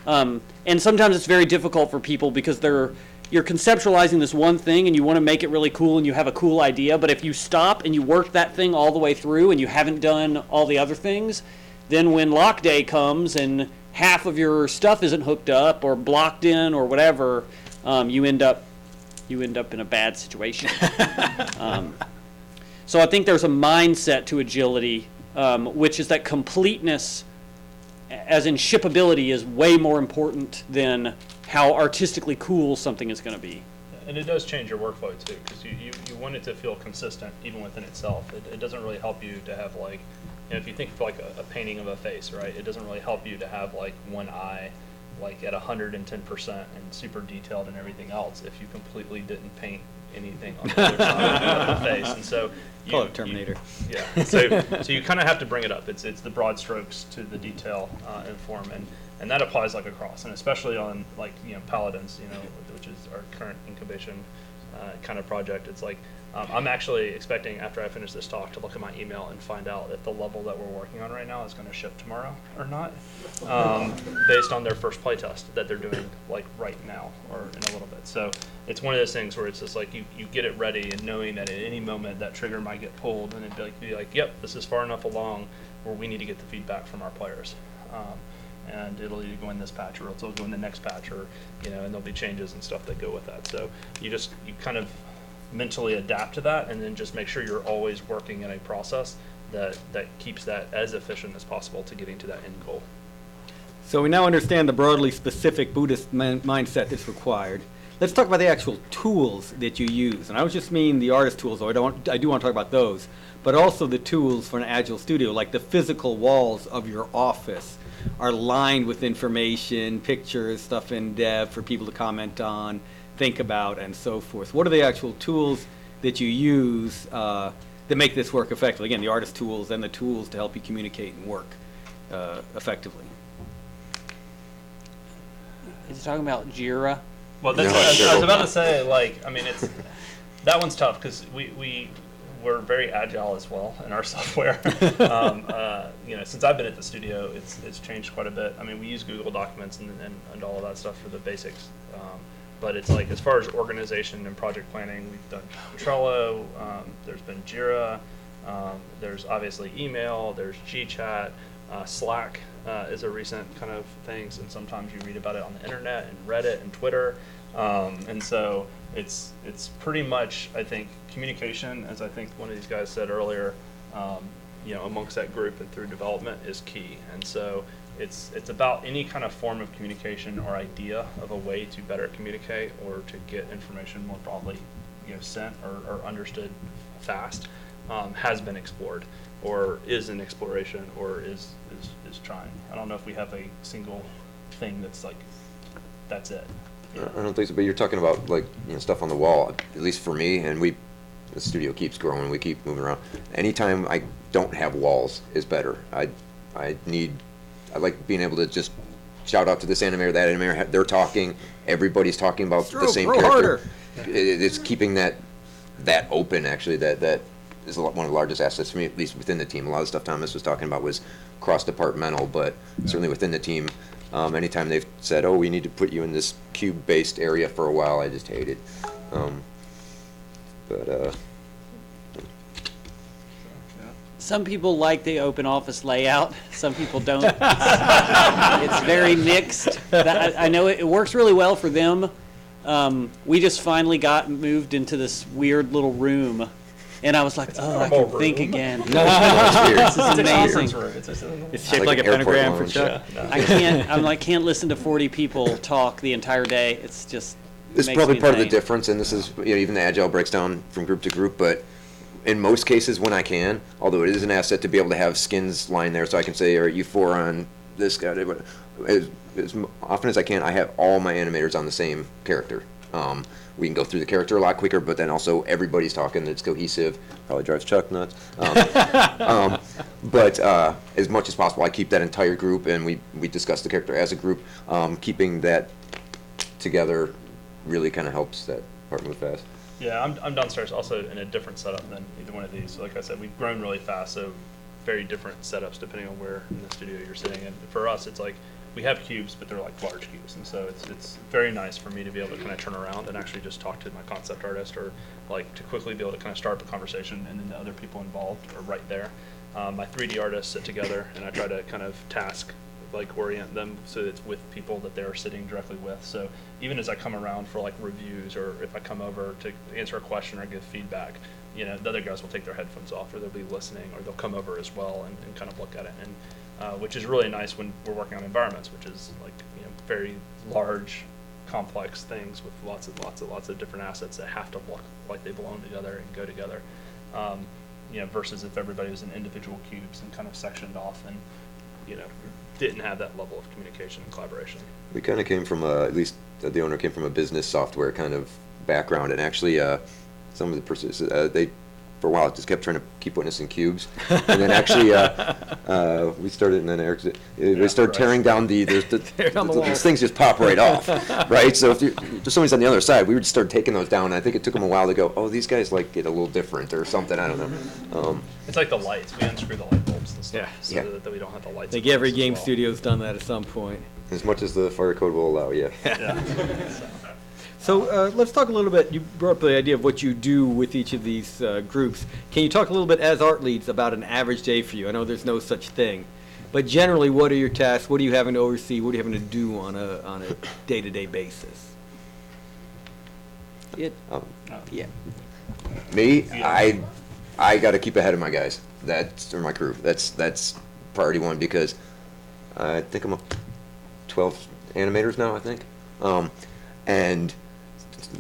And sometimes it's very difficult for people because you're conceptualizing this one thing and you want to make it really cool and you have a cool idea, but if you stop and you work that thing all the way through and you haven't done all the other things, then when lock day comes and half of your stuff isn't hooked up or blocked in or whatever, you end up in a bad situation. So I think there's a mindset to agility, which is that completeness, as in shippability, is way more important than how artistically cool something is going to be. And it does change your workflow too, because you want it to feel consistent even within itself. It doesn't really help you to have like, if you think of like a painting of a face, right? It doesn't really help you to have like one eye like at 110% and super detailed and everything else if you completely didn't paint anything on the other side of the face. And so Call it Terminator. yeah. So you kind of have to bring it up. It's the broad strokes to the detail in form, and that applies like across, and especially on like Paladins, which is our current incubation kind of project. It's like I'm actually expecting after I finish this talk to look at my email and find out if the level that we're working on right now is going to ship tomorrow or not, based on their first playtest that they're doing like right now or in a little bit. So it's one of those things where it's just like you get it ready and knowing that at any moment that trigger might get pulled and it'd be like, yep, this is far enough along where we need to get the feedback from our players. And it'll either go in this patch or it'll go in the next patch, or and there'll be changes and stuff that go with that. So you kind of mentally adapt to that, and then just make sure you're always working in a process that keeps that as efficient as possible to getting to that end goal. So we now understand the broadly specific Buddhist mindset that's required. Let's talk about the actual tools that you use. And I don't just mean the artist tools, though I do want to talk about those, but also the tools for an Agile studio, like the physical walls of your office are lined with information, pictures, stuff in dev for people to comment on, think about, and so forth. What are the actual tools that you use that make this work effectively? Again, the artist tools and the tools to help you communicate and work effectively. Is he talking about Jira? Well, that's I was about to say, it's that one's tough because we're very agile as well in our software. Since I've been at the studio, it's changed quite a bit. I mean, we use Google Documents and all of that stuff for the basics. But it's like, as far as organization and project planning, we've done Trello, there's been Jira, there's obviously email, there's GChat, Slack is a recent kind of things, and sometimes you read about it on the internet and Reddit and Twitter. And so it's pretty much, I think, communication, as I think one of these guys said earlier, amongst that group and through development is key. And so it's about any kind of form of communication or idea of a way to better communicate or to get information more broadly sent or understood fast has been explored or is in exploration or is trying. I don't know if we have a single thing that's like that's it. I don't think so, but you're talking about stuff on the wall, at least for me, and the studio keeps growing, we keep moving around. Anytime I don't have walls is better. I like being able to just shout out to this animator, that animator, they're talking, everybody's talking about the same character. Harder. It's keeping that open, actually, that is one of the largest assets for me, at least within the team. A lot of stuff Thomas was talking about was cross-departmental, but certainly within the team, anytime they've said, oh, we need to put you in this cube-based area for a while, I just hate it. Some people like the open office layout. Some people don't. It's very mixed. I know it works really well for them. We just finally got moved into this weird little room, and I was like, oh, I can think again. This is amazing. It's shaped like a pentagram for Chuck. I can't listen to 40 people talk the entire day. It's just. It's probably part of the difference, and this is even the Agile breaks down from group to group, but in most cases when I can, although it is an asset to be able to have skins line there so I can say, all right, you four on this guy, but as often as I can, I have all my animators on the same character. We can go through the character a lot quicker, but then also everybody's talking, it's cohesive, probably drives Chuck nuts. But as much as possible, I keep that entire group, and we discuss the character as a group. Keeping that together really kind of helps that part move fast. Yeah, I'm downstairs also in a different setup than either one of these. So like I said, we've grown really fast, so very different setups depending on where in the studio you're sitting. And for us, it's like we have cubes, but they're like large cubes, and so it's very nice for me to be able to kind of turn around and actually just talk to my concept artist, or like to quickly be able to kind of start the conversation, and then the other people involved are right there. My 3D artists sit together, and I try to kind of orient them so that it's with people that they're sitting directly with. So even as I come around for like reviews, or if I come over to answer a question or give feedback, the other guys will take their headphones off, or they'll be listening, or they'll come over as well and kind of look at it, and which is really nice when we're working on environments, which is like very large, complex things with lots of different assets that have to look like they belong together and go together. Versus if everybody was in individual cubes and kind of sectioned off and didn't have that level of communication and collaboration. We kind of came from at least the owner came from a business software kind of background, and actually some of the they for a while just kept trying to keep putting us in cubes, and then actually we started, and then Eric they started tearing down these things just pop right off, right? So if somebody's on the other side, we would just start taking those down. And I think it took them a while to go, oh, these guys like it a little different or something. I don't know. It's like the lights. We unscrew the light bulbs and stuff, Yeah. so Yeah. that we don't have the lights. I think in every place as game well. studio's done that at some point. As much as the fire code will allow, yeah. Yeah. So let's talk a little bit. You brought up the idea of what you do with each of these groups. Can you talk a little bit as art leads about an average day for you? I know there's no such thing, but generally, what are your tasks? What are you having to oversee? What are you having to do on a day-to-day basis? Yeah. Me, I got to keep ahead of my guys. Or my crew. That's priority one, because I think I'm up 12 animators now, I think. And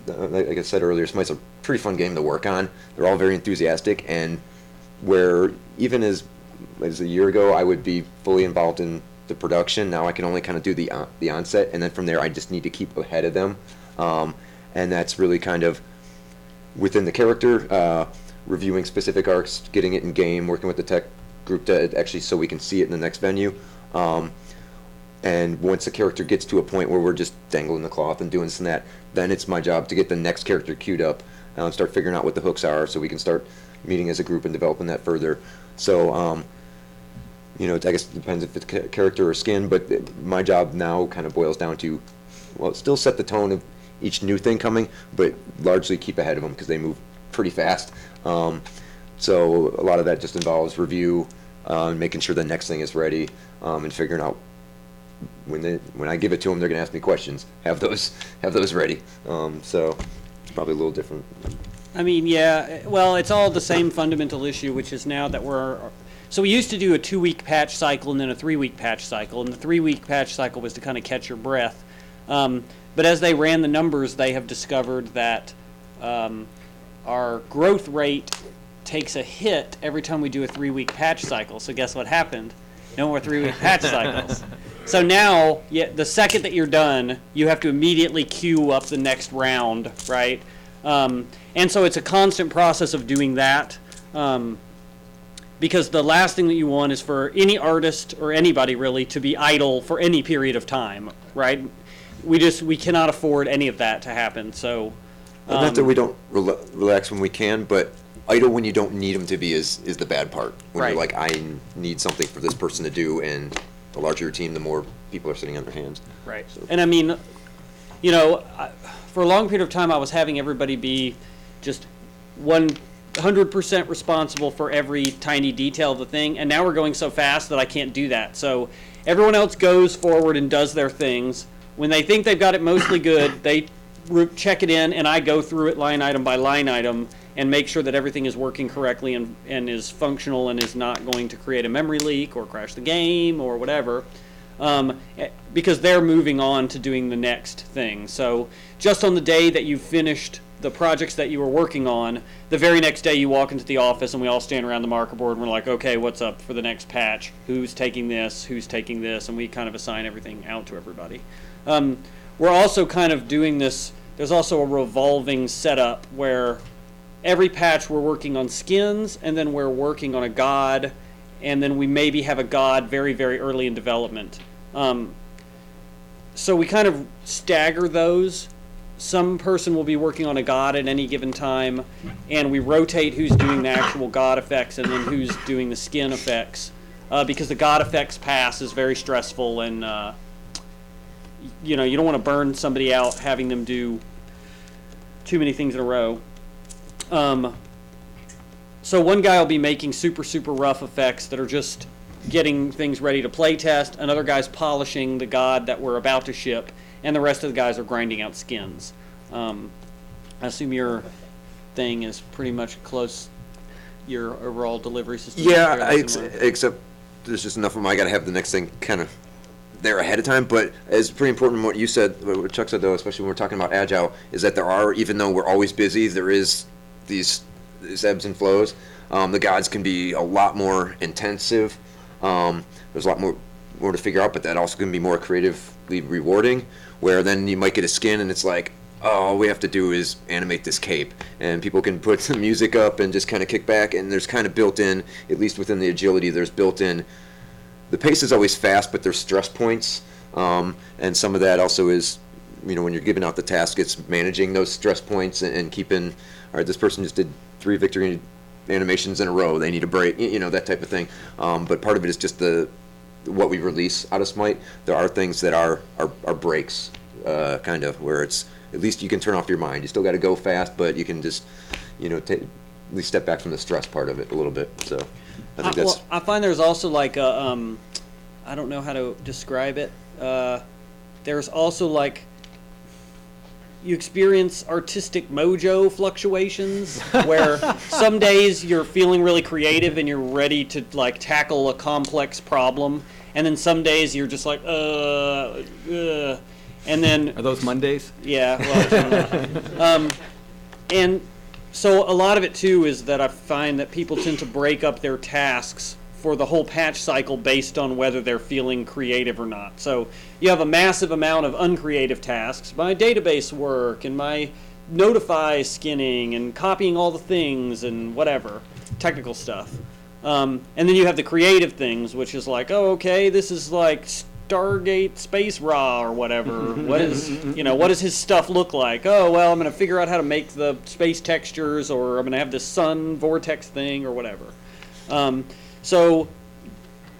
like I said earlier, Smite's a pretty fun game to work on. They're all very enthusiastic, and where even as a year ago I would be fully involved in the production, now I can only kind of do the onset, and then from there I just need to keep ahead of them. And that's really kind of within the character, reviewing specific arcs, getting it in game, working with the tech group to actually so we can see it in the next venue. And once the character gets to a point where we're just dangling the cloth and doing this and that, then it's my job to get the next character queued up and start figuring out what the hooks are so we can start meeting as a group and developing that further. So, you know, I guess it depends if it's character or skin, but my job now kind of boils down to, well, still set the tone of each new thing coming, but largely keep ahead of them because they move pretty fast. So a lot of that just involves review, making sure the next thing is ready, and figuring out when I give it to them, they're going to ask me questions. Have those ready. So it's probably a little different. I mean, yeah, well, it's all the same fundamental issue, which is now that so we used to do a 2-week patch cycle and then a 3-week patch cycle, and the 3-week patch cycle was to kind of catch your breath. But as they ran the numbers, they have discovered that our growth rate takes a hit every time we do a 3-week patch cycle. So guess what happened? No more 3-week patch cycles. So now, the second that you're done, you have to immediately queue up the next round, right? And so it's a constant process of doing that, because the last thing that you want is for any artist or anybody really to be idle for any period of time, right? We cannot afford any of that to happen. So Not that we don't relax when we can, but idle when you don't need them to be is the bad part. When you're like, I need something for this person to do, and the larger your team, the more people are sitting on their hands. Right. So. And I mean, you know, for a long period of time, I was having everybody be just 100% responsible for every tiny detail of the thing, and now we're going so fast that I can't do that. So everyone else goes forward and does their things. When they think they've got it mostly good, they check it in, and I go through it line item by line item and make sure that everything is working correctly and is functional and is not going to create a memory leak or crash the game or whatever, because they're moving on to doing the next thing. So just on the day that you've finished the projects that you were working on, the very next day you walk into the office and we all stand around the marker board and we're like, okay, what's up for the next patch? Who's taking this? Who's taking this? And we kind of assign everything out to everybody. We're also kind of doing this, there's also a revolving setup where every patch we're working on skins, and then we're working on a god, and then we maybe have a god very, very early in development. So we kind of stagger those. Some person will be working on a god at any given time, and we rotate who's doing the actual god effects and then who's doing the skin effects, because the god effects pass is very stressful, and you know, you don't want to burn somebody out having them do too many things in a row. So one guy will be making super, super rough effects that are just getting things ready to play test. Another guy's polishing the god that we're about to ship, and the rest of the guys are grinding out skins. I assume your thing is pretty much close, your overall delivery system. Yeah, except there's just enough of them. I got to have the next thing kind of there ahead of time, but it's pretty important what you said, what Chuck said though, especially when we're talking about Agile, is that there are, even though we're always busy, there is these ebbs and flows. The gods can be a lot more intensive. There's a lot more to figure out, but that also can be more creatively rewarding, where then you might get a skin and it's like, oh, all we have to do is animate this cape, and people can put some music up and just kind of kick back, and there's kind of built in, at least within the agility, there's built in, the pace is always fast, but there's stress points, and some of that also is, when you're giving out the task, it's managing those stress points and keeping, all right, this person just did 3 victory animations in a row, they need a break, that type of thing. But part of it is just what we release out of Smite. There are things that are breaks, kind of, where it's, at least you can turn off your mind. You still got to go fast, but you can just, at least step back from the stress part of it a little bit. So I think that's... Well, I find there's also like a, I don't know how to describe it. There's also like, you experience artistic mojo fluctuations where some days you're feeling really creative and you're ready to like tackle a complex problem, and then some days you're just like and then Are those Mondays? yeah, well, and so a lot of it too is that I find that people tend to break up their tasks for the whole patch cycle based on whether they're feeling creative or not. So you have a massive amount of uncreative tasks, my database work and my notify skinning and copying all the things and whatever, technical stuff. And then you have the creative things, which is like, oh, okay, this is like Stargate Space Raw or whatever. What does his stuff look like? Oh, well, I'm going to figure out how to make the space textures, or I'm going to have this sun vortex thing or whatever. So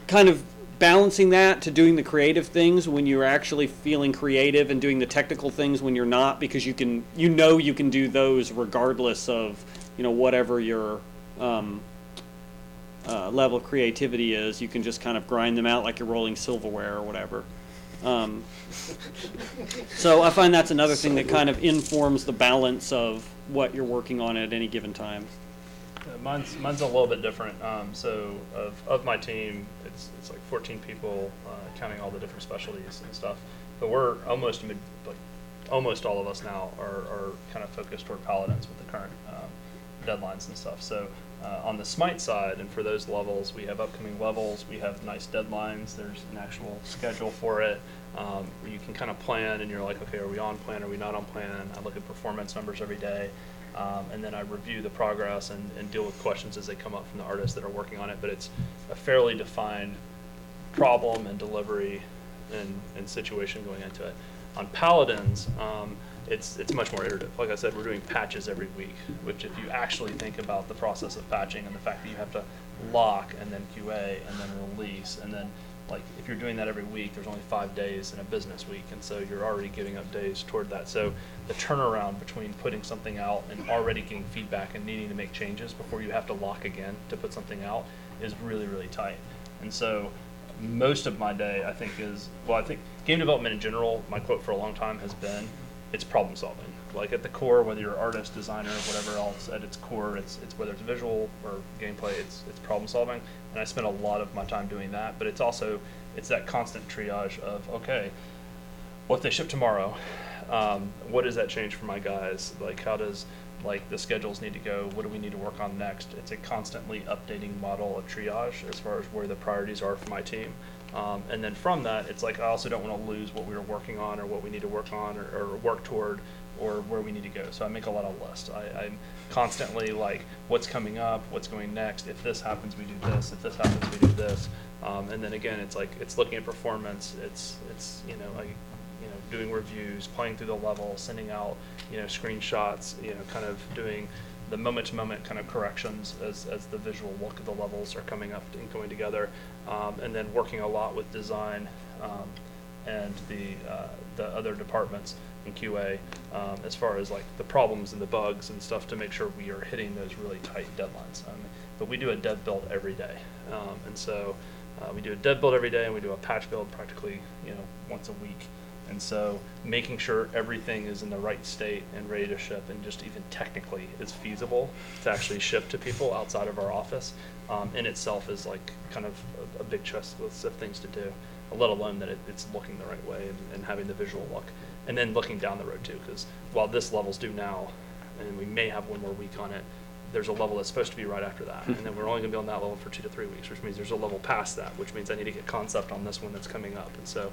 kind of balancing that to doing the creative things when you're actually feeling creative, and doing the technical things when you're not, because you can do those regardless of, whatever your level of creativity is. You can just kind of grind them out like you're rolling silverware or whatever. So I find that's another thing that kind of informs the balance of what you're working on at any given time. Mine's a little bit different. So of my team, it's like 14 people, counting all the different specialties and stuff. But we're almost all of us now are kind of focused toward paladins with the current deadlines and stuff. So on the Smite side, and for those levels, we have upcoming levels. We have nice deadlines. There's an actual schedule for it. Where you can kind of plan, and you're like, okay, are we on plan? Are we not on plan? I look at performance numbers every day. And then I review the progress and deal with questions as they come up from the artists that are working on it. But it's a fairly defined problem and delivery and situation going into it. On Paladins, it's much more iterative. Like I said, we're doing patches every week, which if you actually think about the process of patching and the fact that you have to lock and then QA and then release, and then like if you're doing that every week, there's only 5 days in a business week, and so you're already giving up days toward that. So the turnaround between putting something out and already getting feedback and needing to make changes before you have to lock again to put something out is really, really tight. And so most of my day, I think game development in general, my quote for a long time has been, it's problem solving. Like at the core, whether you're artist, designer, whatever else, at its core, it's whether it's visual or gameplay, it's problem solving. And I spend a lot of my time doing that, but it's that constant triage of, okay, what if they ship tomorrow? What does that change for my guys? Like how does the schedules need to go? What do we need to work on next? It's a constantly updating model of triage as far as where the priorities are for my team. And then from that, it's like I also don't want to lose what we were working on or what we need to work on or work toward or where we need to go. So I make a lot of lists. I'm constantly like, what's coming up, what's going next. If this happens, we do this. If this happens, we do this. And then again, it's like it's looking at performance. It's doing reviews, playing through the level, sending out screenshots. Kind of doing the moment-to-moment kind of corrections as the visual look of the levels are coming up and going together, and then working a lot with design and the other departments in QA as far as like the problems and the bugs and stuff to make sure we are hitting those really tight deadlines. But we do a dev build every day, and so we do a dev build every day, and we do a patch build practically once a week. And so making sure everything is in the right state and ready to ship, and just even technically is feasible to actually ship to people outside of our office in itself is like kind of a big checklist of things to do, let alone that it's looking the right way and having the visual look. And then looking down the road too, because while this level's due now, and we may have one more week on it, there's a level that's supposed to be right after that. And then we're only going to be on that level for 2 to 3 weeks, which means there's a level past that, which means I need to get concept on this one that's coming up. And so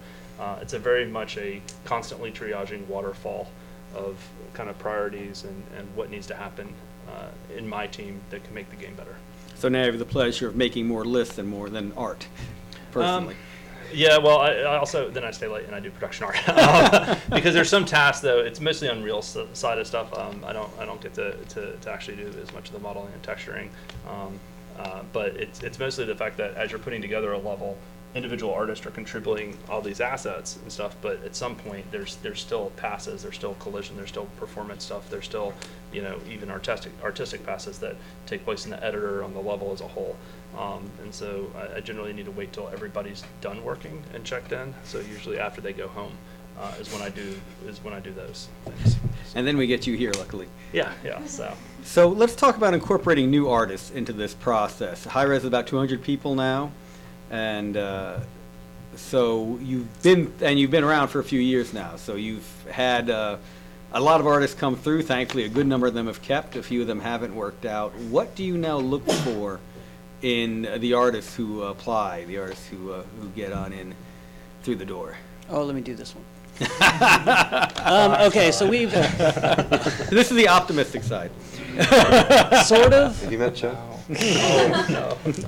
it's a very much a constantly triaging waterfall of kind of priorities and what needs to happen in my team that can make the game better. So now you have the pleasure of making more lists and more than art, personally. Yeah, well, I also, then I stay late and I do production art. Because there's some tasks, though, it's mostly Unreal side of stuff. I don't get to actually do as much of the modeling and texturing. But it's mostly the fact that as you're putting together a level, individual artists are contributing all these assets and stuff, but at some point there's still passes, there's still collision, there's still performance stuff, there's still, you know, even artistic passes that take place in the editor on the level as a whole. And so I generally need to wait till everybody's done working and checked in. So usually after they go home is when I do those things. And then we get you here, luckily. Yeah. So let's talk about incorporating new artists into this process. Hi-Rez is about 200 people now, and so you've been around for a few years now. So you've had a lot of artists come through. Thankfully, a good number of them have kept. A few of them haven't worked out. What do you now look for in the artists who apply, the artists who get on in through the door? Oh, let me do this one. Okay, so we've This is the optimistic side. sort of. Have you met Chuck?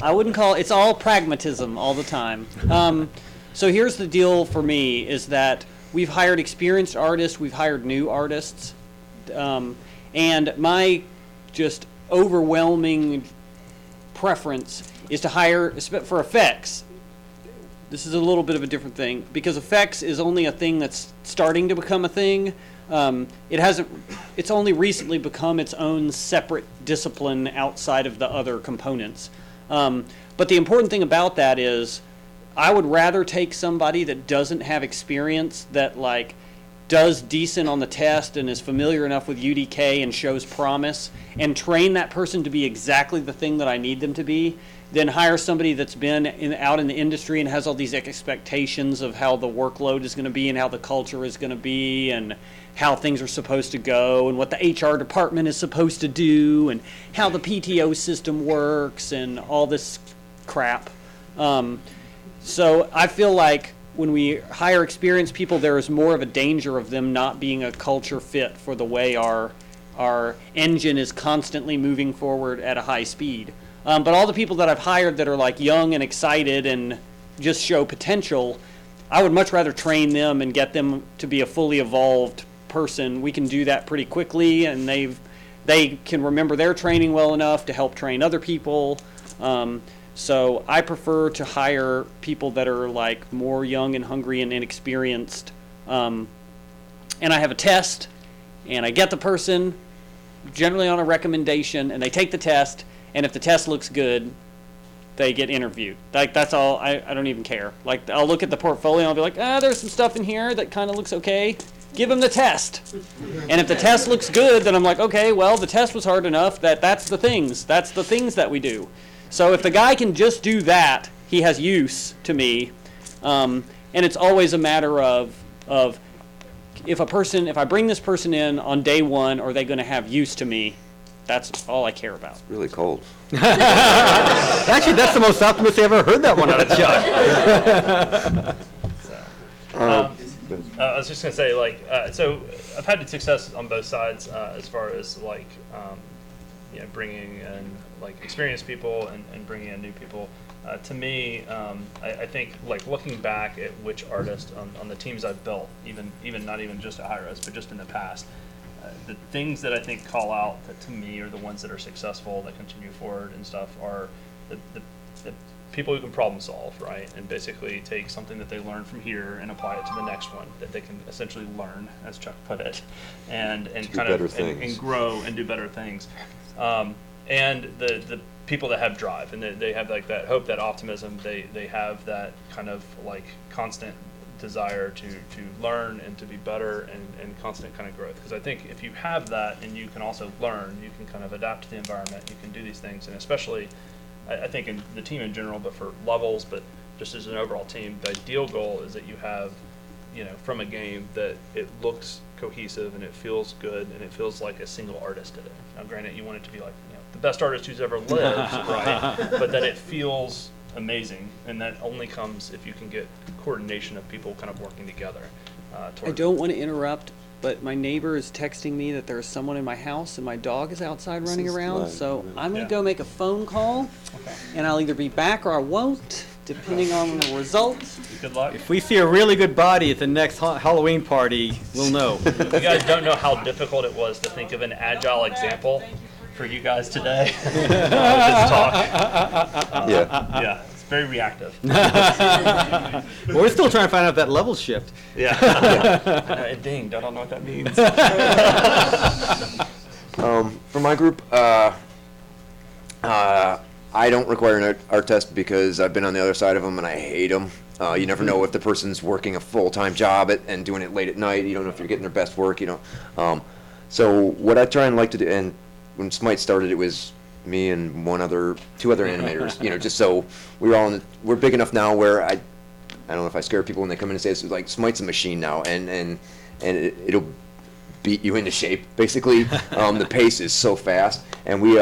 I wouldn't call it's all pragmatism all the time. So here's the deal for me is that we've hired experienced artists, we've hired new artists, and my just overwhelming preference is to hire for effects. This is a little bit of a different thing because effects is only a thing that's starting to become a thing. It's only recently become its own separate discipline outside of the other components. But the important thing about that is I would rather take somebody that doesn't have experience, that like does decent on the test and is familiar enough with UDK and shows promise, and train that person to be exactly the thing that I need them to be, then hire somebody that's been out in the industry and has all these expectations of how the workload is going to be and how the culture is going to be and how things are supposed to go and what the HR department is supposed to do and how the PTO system works and all this crap. So I feel like when we hire experienced people, there is more of a danger of them not being a culture fit for the way our engine is constantly moving forward at a high speed. But all the people that I've hired that are like young and excited and just show potential, I would much rather train them and get them to be a fully evolved person. We can do that pretty quickly, and they can remember their training well enough to help train other people. So I prefer to hire people that are like more young and hungry and inexperienced. And I have a test, and I get the person generally on a recommendation, and they take the test. And if the test looks good, they get interviewed. Like, that's all. I don't even care. Like, I'll look at the portfolio and I'll be like, there's some stuff in here that kind of looks okay. Give them the test. And if the test looks good, then I'm like, okay, well, the test was hard enough that's the things. That's the things that we do. So if the guy can just do that, he has use to me. And it's always a matter of if I bring this person in on day one, are they going to have use to me? That's all I care about. Really cold. Actually, that's the most optimistic I've ever heard that one out of Chuck. I was just going to say, like, so I've had success on both sides as far as, like, bringing in, like, experienced people and bringing in new people. To me, I think, like, looking back at which artist on the teams I've built, even not even just at Hi-Rez, but just in the past, the things that I think call out that to me are the ones that are successful, that continue forward and stuff, are the people who can problem solve, right? And basically take something that they learn from here and apply it to the next one, that they can essentially learn, as Chuck put it, and kind of and grow and do better things. And the people that have drive and they have like that hope, that optimism, they have that kind of like constant desire to learn and to be better and constant kind of growth. Because I think if you have that and you can also learn, you can kind of adapt to the environment, you can do these things. And especially, I think in the team in general, but for levels, but just as an overall team, the ideal goal is that you have, from a game that it looks cohesive and it feels good and it feels like a single artist did it. Now granted, you want it to be like, the best artist who's ever lived, right? But that it feels amazing, and that only comes if you can get coordination of people kind of working together. I don't want to interrupt, but my neighbor is texting me that there's someone in my house and my dog is outside running around. So I'm going to go make a phone call, and I'll either be back or I won't, depending on the results. Good luck. If we see a really good body at the next Halloween party, we'll know. You guys don't know how difficult it was to think of an Agile example for you guys today. This talk. Yeah, it's very reactive. We're still trying to find out that level shift. Yeah. And dinged, I don't know what that means. For my group, I don't require an art test because I've been on the other side of them and I hate them. You never know if the person's working a full-time job and doing it late at night. You don't know if you're getting their best work. So what I try and like to do, and when Smite started, it was me and two other animators. Just so we're big enough now where I don't know if I scare people when they come in and say it's like Smite's a machine now, and it'll beat you into shape basically. The pace is so fast, and we.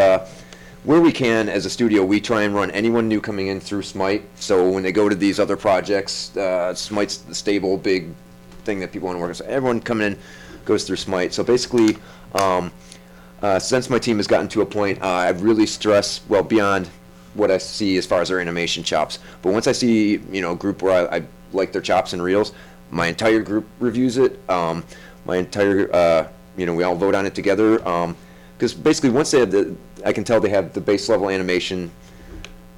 Where we can, as a studio, we try and run anyone new coming in through Smite. So when they go to these other projects, Smite's the stable, big thing that people want to work on. So everyone coming in goes through Smite. So basically, since my team has gotten to a point, I really stress, well, beyond what I see as far as their animation chops. But once I see, a group where I like their chops and reels, my entire group reviews it. We all vote on it together. Because basically, once they have I can tell they have the base level animation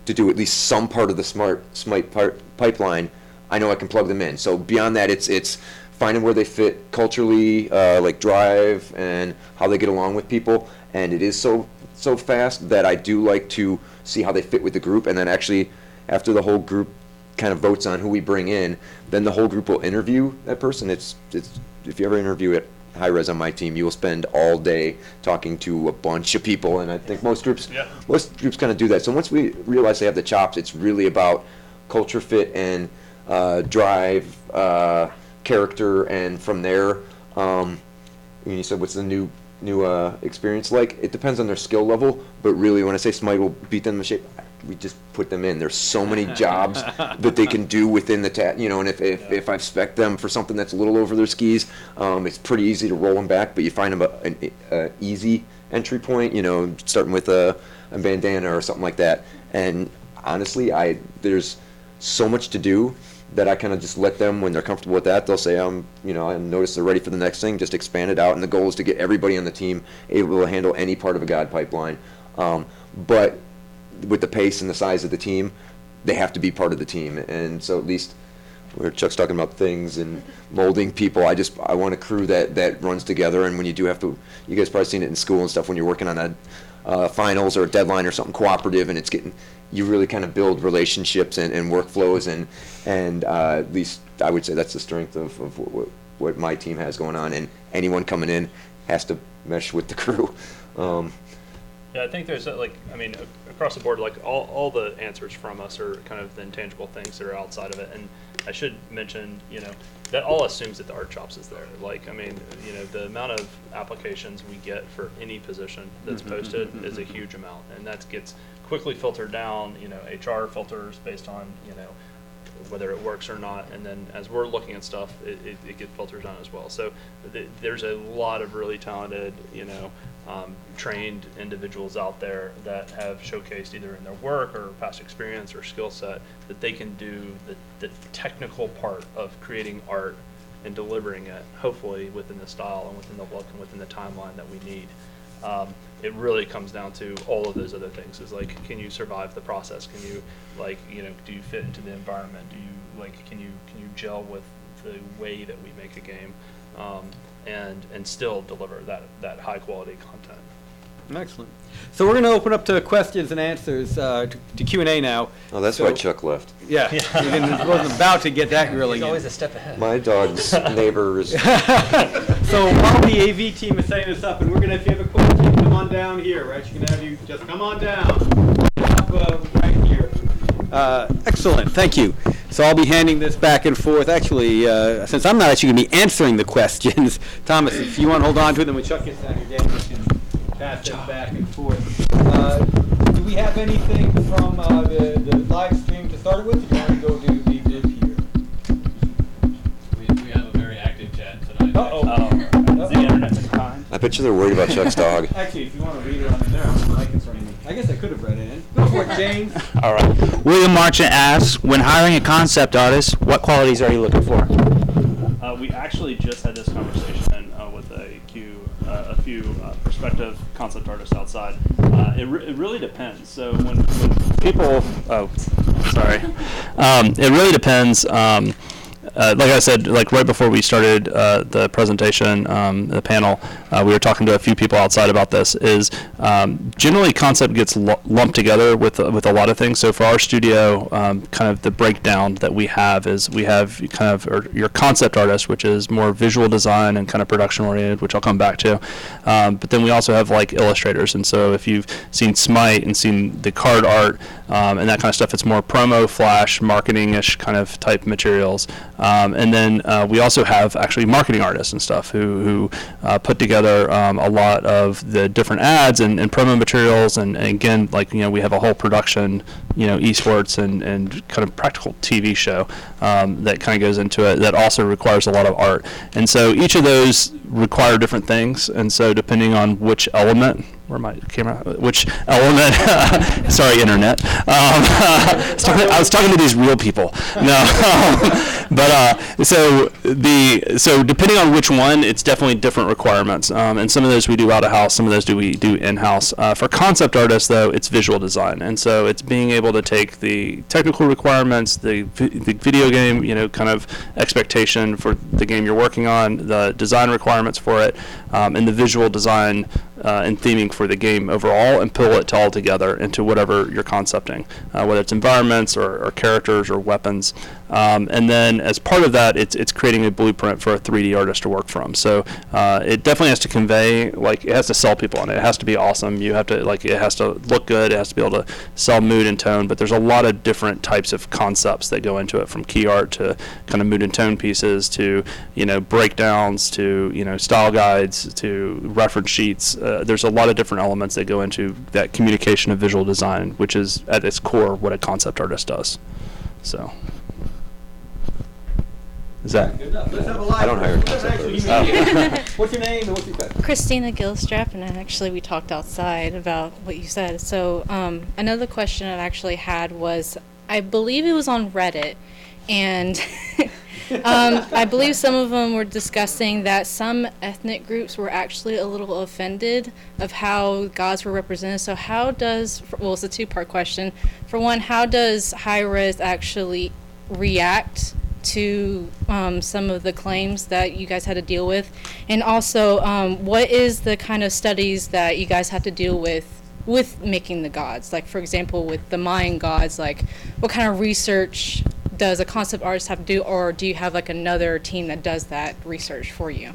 to do at least some part of the Smite pipeline. I know I can plug them in. So beyond that, it's finding where they fit culturally, like drive and how they get along with people. And it is so fast that I do like to see how they fit with the group. And then actually, after the whole group kind of votes on who we bring in, then the whole group will interview that person. It's if you ever interview at Hi-Rez on my team, you will spend all day talking to a bunch of people, and I think most groups kind of do that. So once we realize they have the chops, it's really about culture fit and drive, character, and from there, you said what's the new experience like? It depends on their skill level, but really when I say Smite will beat them in shape, we just put them in. There's so many jobs that they can do within the and if I spec them for something that's a little over their skis, it's pretty easy to roll them back, but you find them an easy entry point, starting with a bandana or something like that. And honestly, there's so much to do that I kind of just let them, when they're comfortable with that, they'll say, I notice they're ready for the next thing, just expand it out. And the goal is to get everybody on the team able to handle any part of a God pipeline. But with the pace and the size of the team, they have to be part of the team. And so at least where Chuck's talking about things and molding people, I want a crew that runs together. And when you do have to, you guys probably seen it in school and stuff, when you're working on a finals or a deadline or something cooperative, and you really kind of build relationships and workflows, and at least I would say that's the strength of what my team has going on. And anyone coming in has to mesh with the crew. Yeah, I think there's across the board, like all the answers from us are kind of the intangible things that are outside of it. And I should mention, that all assumes that the art chops is there. The amount of applications we get for any position that's posted is a huge amount, and that gets quickly filtered down. HR filters based on whether it works or not, and then as we're looking at stuff, it gets filtered down as well. So there's a lot of really talented, trained individuals out there that have showcased either in their work or past experience or skill set that they can do the technical part of creating art and delivering it, hopefully within the style and within the look and within the timeline that we need. It really comes down to all of those other things. Is like, can you survive the process? Can you, do you fit into the environment? Do you, can you gel with the way that we make a game, and still deliver that high quality content? Excellent. So we're going to open up to questions and answers, to Q&A now. Oh, that's why Chuck left. Yeah, we wasn't about to get that grilling. He's always a step ahead. My dog's neighbors. So while the AV team is setting this up, and if you have a question, come on down here, right? You can have you just come on down. Up, right here. Excellent, thank you. So I'll be handing this back and forth. Actually, since I'm not actually going to be answering the questions, Thomas, if you want to hold on to them when Chuck gets down here, Dan, you can pass them back and forth. Do we have anything from the live stream to start with? Do you want to go to the group here? We have a very active Is the internet been kind? I bet you they're worried about Chuck's dog. Actually, if you want to read it on there, I can certainly. I guess I could have read it in. Go for it, James. All right. William Marchant asks, when hiring a concept artist, what qualities are you looking for? We actually just had this conversation with a few prospective concept artists outside. It really depends. So when people, it really depends. Like I said, like right before we started the presentation, the panel, we were talking to a few people outside about this. Is generally concept gets lumped together with a lot of things. So for our studio, kind of the breakdown that we have is we have kind of your concept artist, which is more visual design and kind of production oriented, which I'll come back to. But then we also have like illustrators, and so if you've seen Smite and seen the card art and that kind of stuff, it's more promo, flash, marketing-ish kind of type materials. And then we also have actually marketing artists and stuff who put together a lot of the different ads and promo materials. And again, like, we have a whole production, esports and kind of practical TV show that kind of goes into it that also requires a lot of art. And so each of those require different things. And so depending on which element, which element, sorry, internet. I was talking to these real people. No, but so depending on which one, it's definitely different requirements. And some of those we do out of house, some of those we do in house. For concept artists, though, it's visual design, and so it's being able to take the technical requirements, the video game, kind of expectation for the game you're working on, the design requirements for it, and the visual design and theming for the game overall, and pull it all together into whatever you're concepting, whether it's environments or characters or weapons. And then as part of that, it's creating a blueprint for a 3D artist to work from. So it definitely has to convey, like, it has to sell people on it. It has to be awesome. You have to, like, it has to look good. It has to be able to sell mood and tone. But there's a lot of different types of concepts that go into it, from key art to kind of mood and tone pieces to, breakdowns to, style guides to reference sheets. There's a lot of different elements that go into that communication of visual design, which is at its core what a concept artist does. So. Is that? Let's have a live. I don't hire concept artists. What's your name and what's your question? Christina Gilstrap, and actually we talked outside about what you said. So another question I actually had was, I believe it was on Reddit, and I believe some of them were discussing that some ethnic groups were actually a little offended of how gods were represented. So how does, well, it's a two-part question. For one, how does Hi-Rez actually react to some of the claims that you guys had to deal with? And also, what is the kind of studies that you guys have to deal with making the gods? Like, for example, with the Mayan gods, like, what kind of research does a concept artist have to do, or do you have like another team that does that research for you?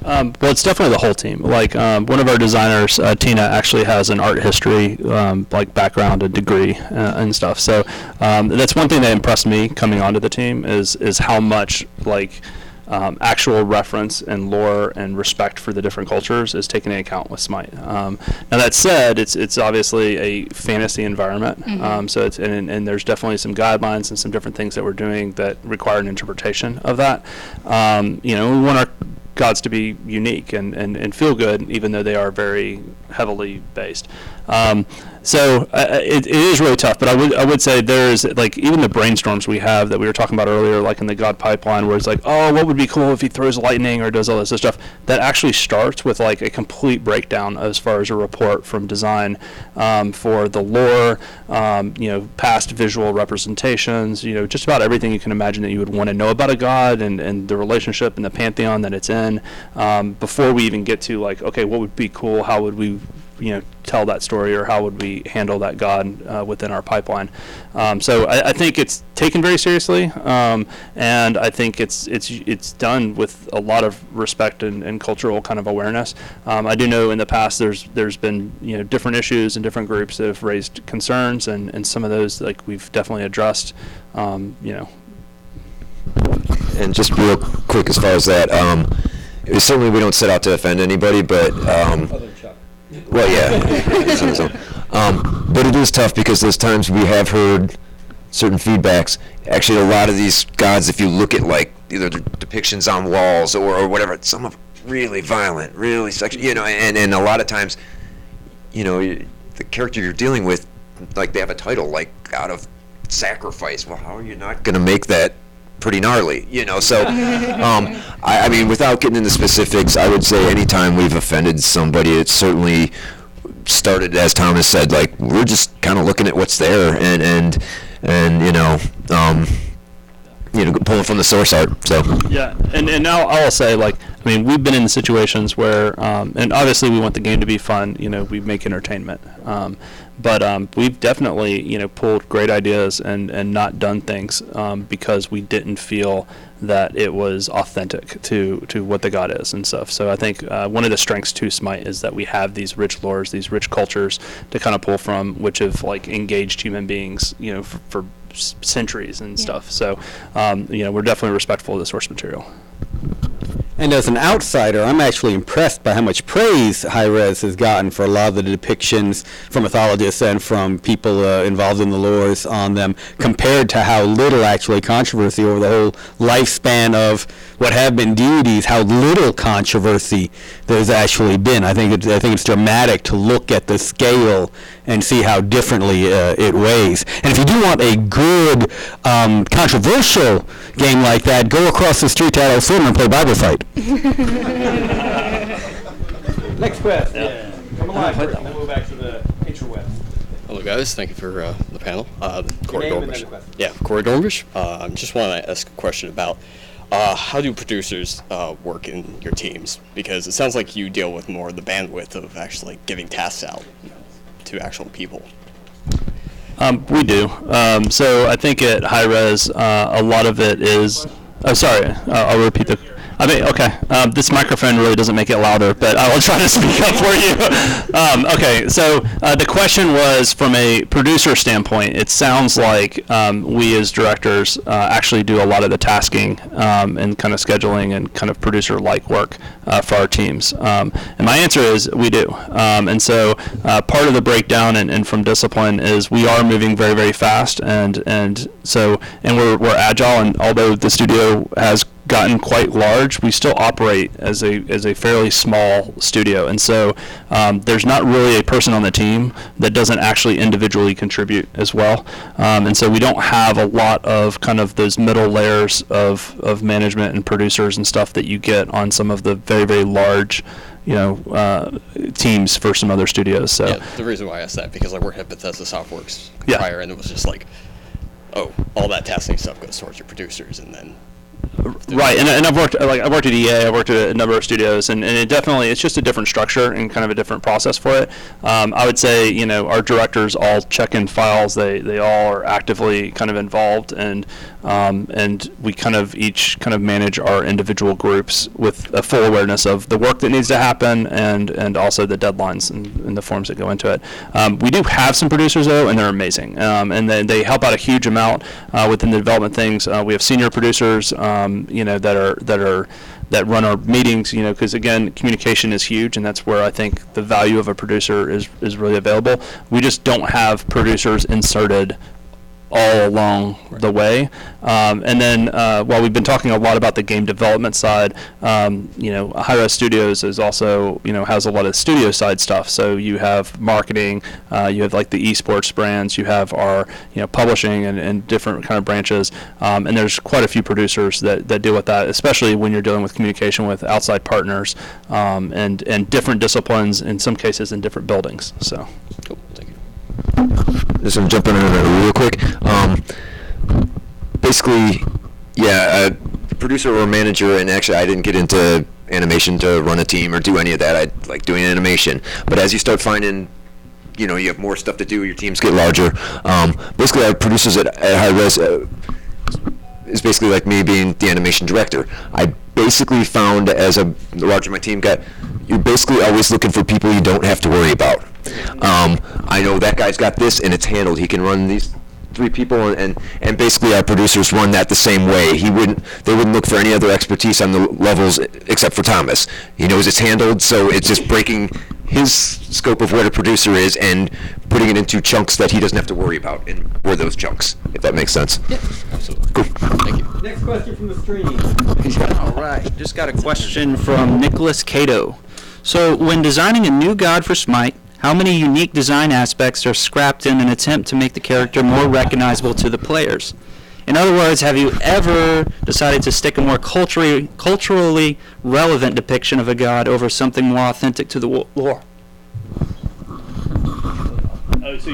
Well, it's definitely the whole team. Like, one of our designers, Tina, actually has an art history like background and degree and stuff. So that's one thing that impressed me coming onto the team is how much like actual reference and lore and respect for the different cultures is taken into account with Smite. Now that said, it's obviously a fantasy environment, so it's and there's definitely some guidelines and some different things that we're doing that require an interpretation of that. We want our gods to be unique and feel good, even though they are very heavily based. So it is really tough, but I would say there's, like, even the brainstorms we have that we were talking about earlier, like in the God pipeline, where it's like, oh, what would be cool if he throws lightning or does all this stuff, that actually starts with like a complete breakdown as far as a report from design for the lore, past visual representations, just about everything you can imagine that you would want to know about a god and the relationship and the pantheon that it's in, before we even get to like, okay, what would be cool, how would we tell that story, or how would we handle that god within our pipeline. So I think it's taken very seriously, and I think it's done with a lot of respect and cultural kind of awareness. I do know in the past there's been different issues and different groups that have raised concerns, and some of those, like, we've definitely addressed. And just real quick, as far as that, certainly we don't set out to offend anybody, but well, yeah. But it is tough because there's times we have heard certain feedbacks. Actually, a lot of these gods, if you look at like either the depictions on walls or whatever. Some of really violent, really sexual, and a lot of times, the character you're dealing with, like they have a title like out of sacrifice. Well, how are you not going to make that pretty gnarly, So, I mean, without getting into specifics, I would say anytime we've offended somebody, it's certainly started, as Thomas said, like we're just kind of looking at what's there and pulling from the source art. So yeah, and now I will say, like, I mean, we've been in situations where, and obviously we want the game to be fun. We make entertainment, but we've definitely pulled great ideas and not done things because we didn't feel that it was authentic to what the god is and stuff. So I think one of the strengths to Smite is that we have these rich lores, these rich cultures to kind of pull from, which have like engaged human beings, for centuries and stuff. So we're definitely respectful of the source material. And as an outsider, I'm actually impressed by how much praise Hi-Rez has gotten for a lot of the depictions from mythologists and from people involved in the lores on them, compared to how little actually controversy over the whole lifespan of what have been deities, how little controversy there's actually been. I think it's dramatic to look at the scale and see how differently it weighs. And if you do want a good controversial game like that, go across the street to Adult Swim and play Bible Fight. Next question. Yeah. Come along, and then we'll go back to the interwebs. Hello, guys. Thank you for the panel. Corey name and Dornbush. then the question. Yeah, Corey Dornbush. Just want to ask a question about how do producers work in your teams? Because it sounds like you deal with more of the bandwidth of actually giving tasks out to actual people. We do. So I think at Hi-Rez, a lot of it is. Oh, sorry. I'll repeat the. Okay. This microphone really doesn't make it louder, but I will try to speak up for you. Okay. So the question was from a producer standpoint. It sounds like we as directors actually do a lot of the tasking and kind of scheduling and kind of producer-like work for our teams. And my answer is we do. And so part of the breakdown and from discipline is we are moving very, very fast, and we're agile. And although the studio has gotten quite large, we still operate as a fairly small studio, and so there's not really a person on the team that doesn't actually individually contribute as well, and so we don't have a lot of kind of those middle layers of management and producers and stuff that you get on some of the very, very large teams for some other studios. So yeah, the reason why I asked that, because I worked at Bethesda Softworks prior, and it was just like, oh, all that tasking stuff goes towards your producers, and then right, and I've worked at EA, I've worked at a number of studios, and it's just a different structure and kind of a different process for it. I would say, our directors all check in files, they all are actively kind of involved, and we kind of each kind of manage our individual groups with a full awareness of the work that needs to happen and also the deadlines and the forms that go into it. We do have some producers though, and they're amazing, and they help out a huge amount within the development things. We have senior producers that run our meetings, because again, communication is huge, and that's where I think the value of a producer is really available. We just don't have producers inserted all along the way. And then while we've been talking a lot about the game development side, Hi-Rez Studios is also, has a lot of studio side stuff. So you have marketing, you have like the esports brands, you have our, publishing and different kind of branches. And there's quite a few producers that deal with that, especially when you're dealing with communication with outside partners and different disciplines, in some cases in different buildings. So. Cool, thank you. Just I'm jumping in real quick. Basically, producer or manager, and actually I didn't get into animation to run a team or do any of that. I like doing animation. But as you start finding, you have more stuff to do, your teams get larger. Basically, our producers at Hi-Rez is basically like me being the animation director. I basically found as the larger my team got, you're basically always looking for people you don't have to worry about. I know that guy's got this and it's handled. He can run these 3 people, and basically our producers run that the same way. They wouldn't look for any other expertise on the levels except for Thomas. He knows it's handled, so it's just breaking his scope of what a producer is and putting it into chunks that he doesn't have to worry about, and we're those chunks, if that makes sense. Yeah, absolutely. Cool. Thank you. Next question from the stream. All right, just got a question from Nicholas Cato. So, when designing a new god for Smite, how many unique design aspects are scrapped in an attempt to make the character more recognizable to the players? In other words, have you ever decided to stick a more culturally relevant depiction of a god over something more authentic to the lore? Oh, so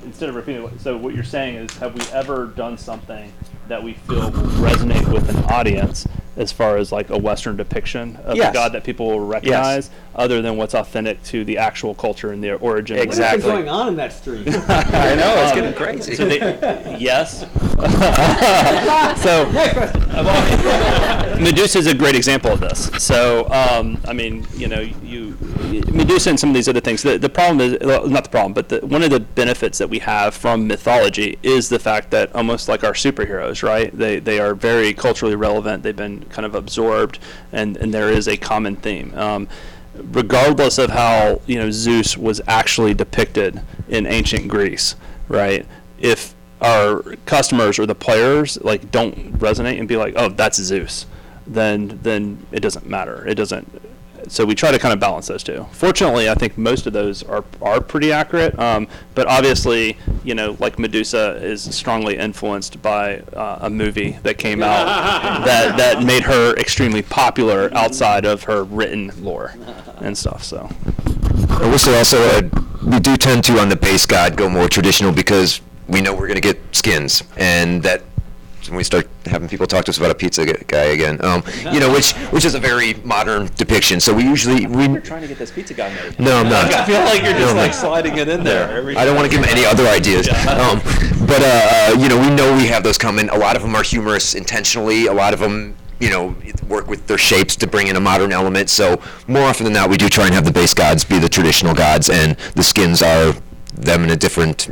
instead of repeating, so what you're saying is, have we ever done something that we feel will resonate with an audience as far as like a Western depiction of Yes. a god that people will recognize, other than what's authentic to the actual culture and the origin? Exactly. What's going on in that stream? I know, it's getting crazy. So yes. So Medusa is a great example of this. So I mean, Medusa and some of these other things. The problem is, not the problem, but one of the benefits that we have from mythology is the fact that, almost like our superheroes, right? They are very culturally relevant. They've been kind of absorbed, and there is a common theme. Regardless of how Zeus was actually depicted in ancient Greece, right? If our customers or the players don't resonate and be like, oh, that's Zeus, then it doesn't matter. It doesn't. So we try to kind of balance those two. Fortunately, I think most of those are pretty accurate. But obviously, like Medusa is strongly influenced by a movie that came out that made her extremely popular outside of her written lore and stuff. So. I will say also, we do tend to, on the base god, go more traditional because we know we're going to get skins, and that when we start having people talk to us about a pizza guy again, which is a very modern depiction. So we You're trying to get this pizza guy made. No, I'm not. I feel like you're just sliding it in there. I don't want to give him any other ideas. But we know we have those coming. A lot of them are humorous intentionally. A lot of them, work with their shapes to bring in a modern element. So more often than not, we do try and have the base gods be the traditional gods, and the skins are them in a different,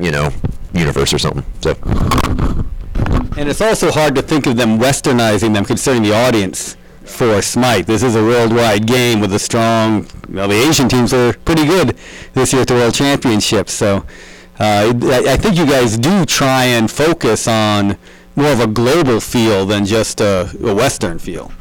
universe or something. So. And it's also hard to think of them westernizing them, considering the audience for Smite. This is a worldwide game with a strong, the Asian teams are pretty good this year at the World Championships. So I think you guys do try and focus on more of a global feel than just a Western feel.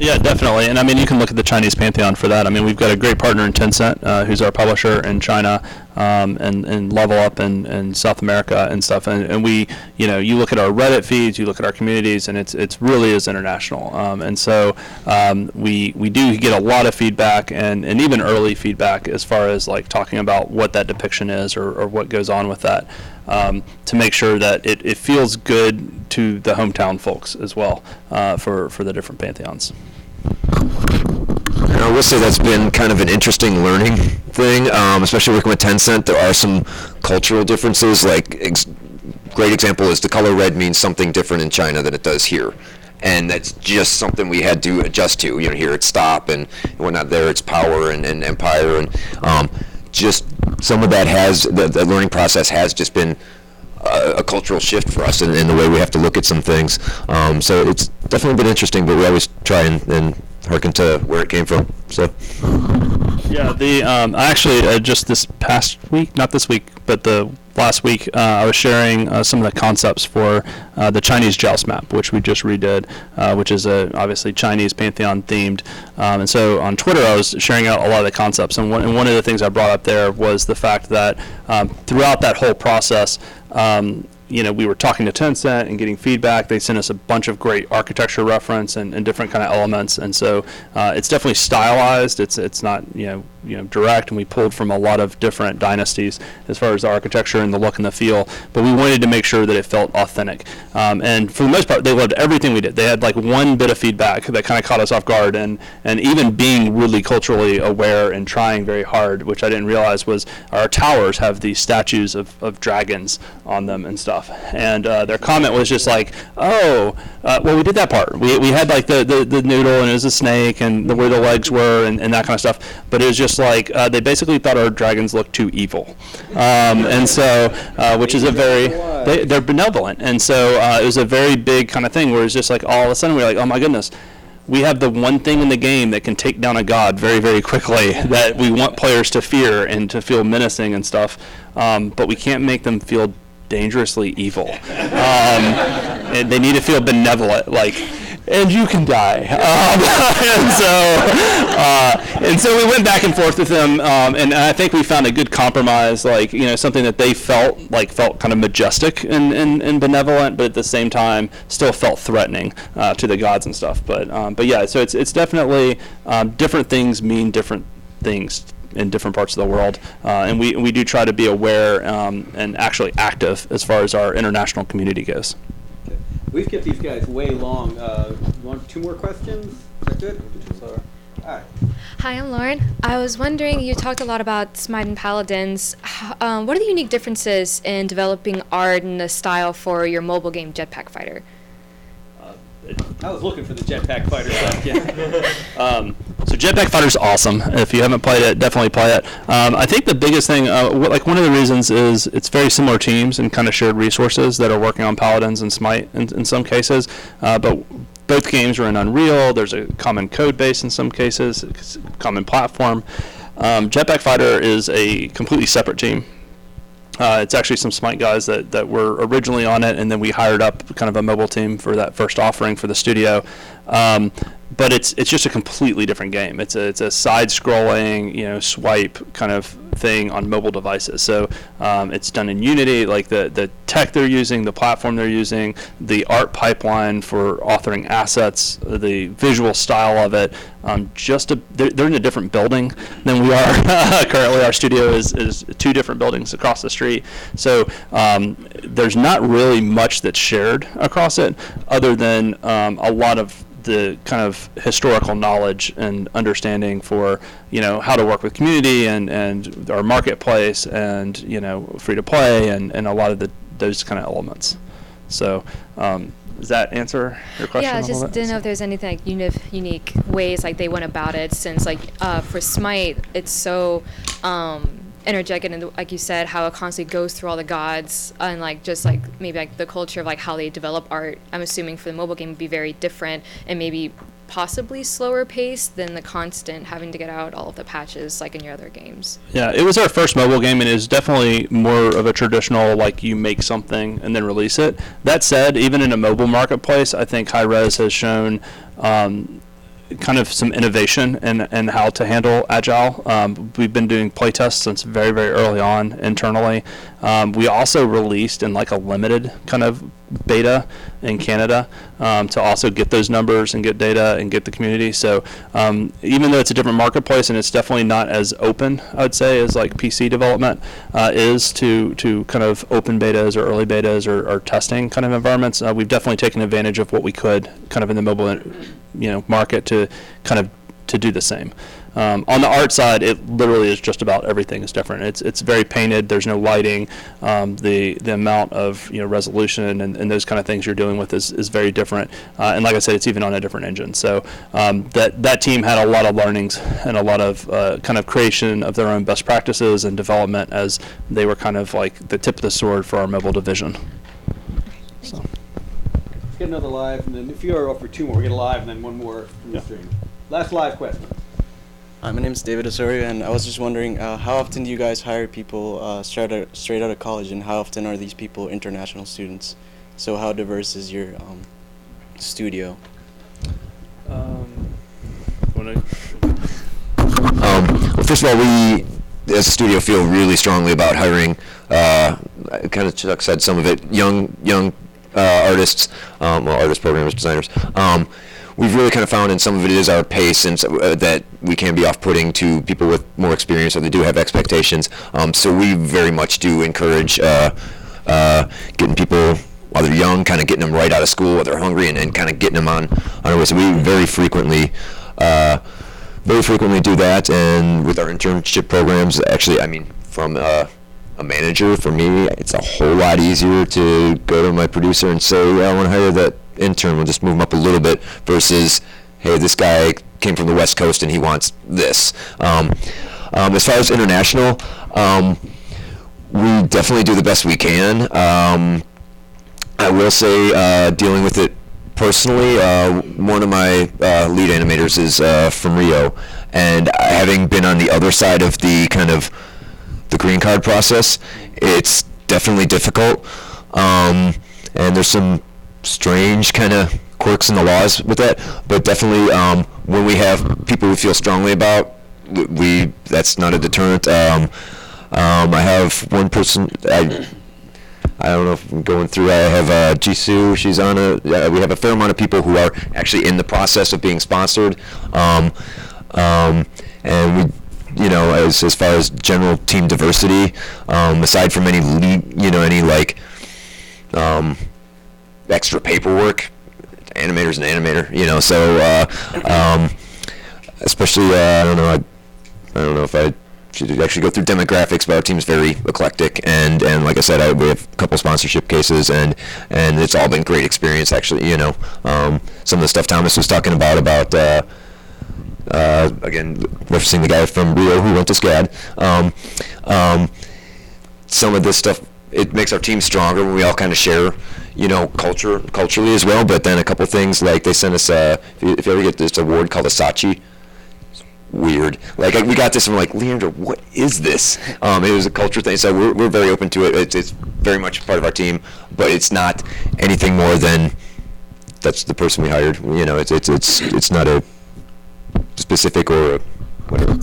Yeah, definitely. And I mean, you can look at the Chinese pantheon for that. I mean, we've got a great partner in Tencent, who's our publisher in China, and Level Up in South America and stuff. And we, you look at our Reddit feeds, you look at our communities, and it's really is international. And so we do get a lot of feedback and even early feedback as far as talking about what that depiction is or what goes on with that. To make sure that it feels good to the hometown folks as well, for the different pantheons. I will say that's been kind of an interesting learning thing, especially working with Tencent. There are some cultural differences. Great example is the color red means something different in China than it does here. And that's just something we had to adjust to. Here it's stop and whatnot. There it's power and empire, and just some of that the learning process has just been a cultural shift for us in the way we have to look at some things. So it's definitely been interesting, but we always try and hearken to where it came from. So. Yeah, I actually just this past week, not this week, but the last week, I was sharing some of the concepts for the Chinese Joust map, which we just redid, which is obviously Chinese pantheon themed. And so on Twitter, I was sharing out a lot of the concepts. And one of the things I brought up there was the fact that throughout that whole process, we were talking to Tencent and getting feedback. They sent us a bunch of great architecture reference and different kind of elements, and so it's definitely stylized. It's not direct, and we pulled from a lot of different dynasties as far as the architecture and the look and the feel. But we wanted to make sure that it felt authentic. And for the most part, they loved everything we did. They had one bit of feedback that kind of caught us off guard, and even being really culturally aware and trying very hard, which I didn't realize was our towers have these statues of dragons on them and stuff. And their comment was just well, we did that part. We had the noodle, and it was a snake, and where the legs were, and that kind of stuff. But it was just they basically thought our dragons looked too evil. And so, which is they're benevolent. And so it was a very big kind of thing where it's just all of a sudden we're like, oh my goodness, we have the one thing in the game that can take down a god very, very quickly that we want players to fear and to feel menacing and stuff, but we can't make them feel dangerously evil. And they need to feel benevolent, like, and you can die. And so we went back and forth with them, and I think we found a good compromise, like, something that they felt kind of majestic and benevolent, but at the same time still felt threatening to the gods and stuff. But yeah, so it's definitely different things mean different things in different parts of the world, and we do try to be aware and actually active as far as our international community goes. We've kept these guys way long. You want 2 more questions? Is that good? All right. Hi, I'm Lauren. I was wondering, you talked a lot about Smite and Paladins. What are the unique differences in developing art and the style for your mobile game Jetpack Fighter? I was looking for the Jetpack Fighter stuff, yeah. So Jetpack Fighter's awesome. If you haven't played it, definitely play it. I think the biggest thing, one of the reasons is it's very similar teams and kind of shared resources that are working on Paladins and Smite in some cases, but both games are in Unreal. There's a common code base in some cases, it's a common platform. Jetpack Fighter is a completely separate team. It's actually some Smite guys that were originally on it, and then we hired up kind of a mobile team for that first offering for the studio. But it's just a completely different game. It's a side-scrolling, swipe kind of thing on mobile devices. So it's done in Unity, like the tech they're using, the platform they're using, the art pipeline for authoring assets, the visual style of it. They're in a different building than we are currently. Our studio is 2 different buildings across the street. So there's not really much that's shared across it, other than a lot of the kind of historical knowledge and understanding for how to work with community and our marketplace and free to play and a lot of those kind of elements. So does that answer your question? Yeah, I just didn't know if there's anything like unique ways like they went about it, since for Smite it's so energetic, and like you said, how it constantly goes through all the gods, and maybe the culture of how they develop art. I'm assuming for the mobile game would be very different and maybe possibly slower paced than the constant having to get out all of the patches like in your other games. Yeah, it was our first mobile game, and it is definitely more of a traditional, you make something and then release it. That said, even in a mobile marketplace, I think Hi-Rez has shown kind of some innovation in how to handle Agile. We've been doing playtests since very, very early on internally. We also released in a limited kind of beta in Canada to also get those numbers and get data and get the community. So even though it's a different marketplace and it's definitely not as open, I would say, as PC development is to kind of open betas or early betas or testing kind of environments, we've definitely taken advantage of what we could kind of in the mobile market to kind of to do the same. On the art side, it literally is just about everything is different. It's very painted. There's no lighting. The amount of resolution and those kind of things you're dealing with is very different. And like I said, it's even on a different engine. So that team had a lot of learnings and a lot of kind of creation of their own best practices and development as they were kind of like the tip of the sword for our mobile division. So. Let's get another live, and then if you are up for 2 more, we get a live and then 1 more from the stream. Last live question. Hi, my name is David Osorio, and I was just wondering, how often do you guys hire people straight out of college, and how often are these people international students? So how diverse is your studio? Well, first of all, we as a studio feel really strongly about hiring, kind of Chuck said some of it, young artists, artists, programmers, designers. We've really kind of found, and some of it is our pace, and that we can be off-putting to people with more experience, or they do have expectations. So we very much do encourage getting people while they're young, kind of getting them right out of school while they're hungry, and kind of getting them on our way. So we very frequently do that, and with our internship programs, actually, I mean, from a manager, for me, it's a whole lot easier to go to my producer and say, I want to hire that intern, we'll just move him up a little bit, versus, hey, this guy came from the West Coast and he wants this. As far as international, we definitely do the best we can. I will say, dealing with it personally, one of my lead animators is from Rio, and having been on the other side of the kind of the green card process, it's definitely difficult, and there's some strange kind of quirks in the laws with that, but definitely when we have people we feel strongly about, that's not a deterrent. I have one person, I don't know if I'm going through, I have Jisoo, she's on we have a fair amount of people who are actually in the process of being sponsored, and we, you know, as far as general team diversity, aside from any any like extra paperwork, animator's an animator, you know, so especially I don't know if I should actually go through demographics, but our team's very eclectic, and like I said, we have a couple sponsorship cases, and it's all been great experience, actually, you know. Some of the stuff Thomas was talking about again, referencing the guy from Rio who went to SCAD, some of this stuff, it makes our team stronger when we all kind of share, you know, culturally as well, but then a couple things, like they sent us, if you ever get this award called a Sachi, weird. Like, we got this and we're like, Leandro, what is this? It was a culture thing, so we're very open to it. It's very much part of our team, but it's not anything more than that's the person we hired. You know, it's not a specific or a whatever.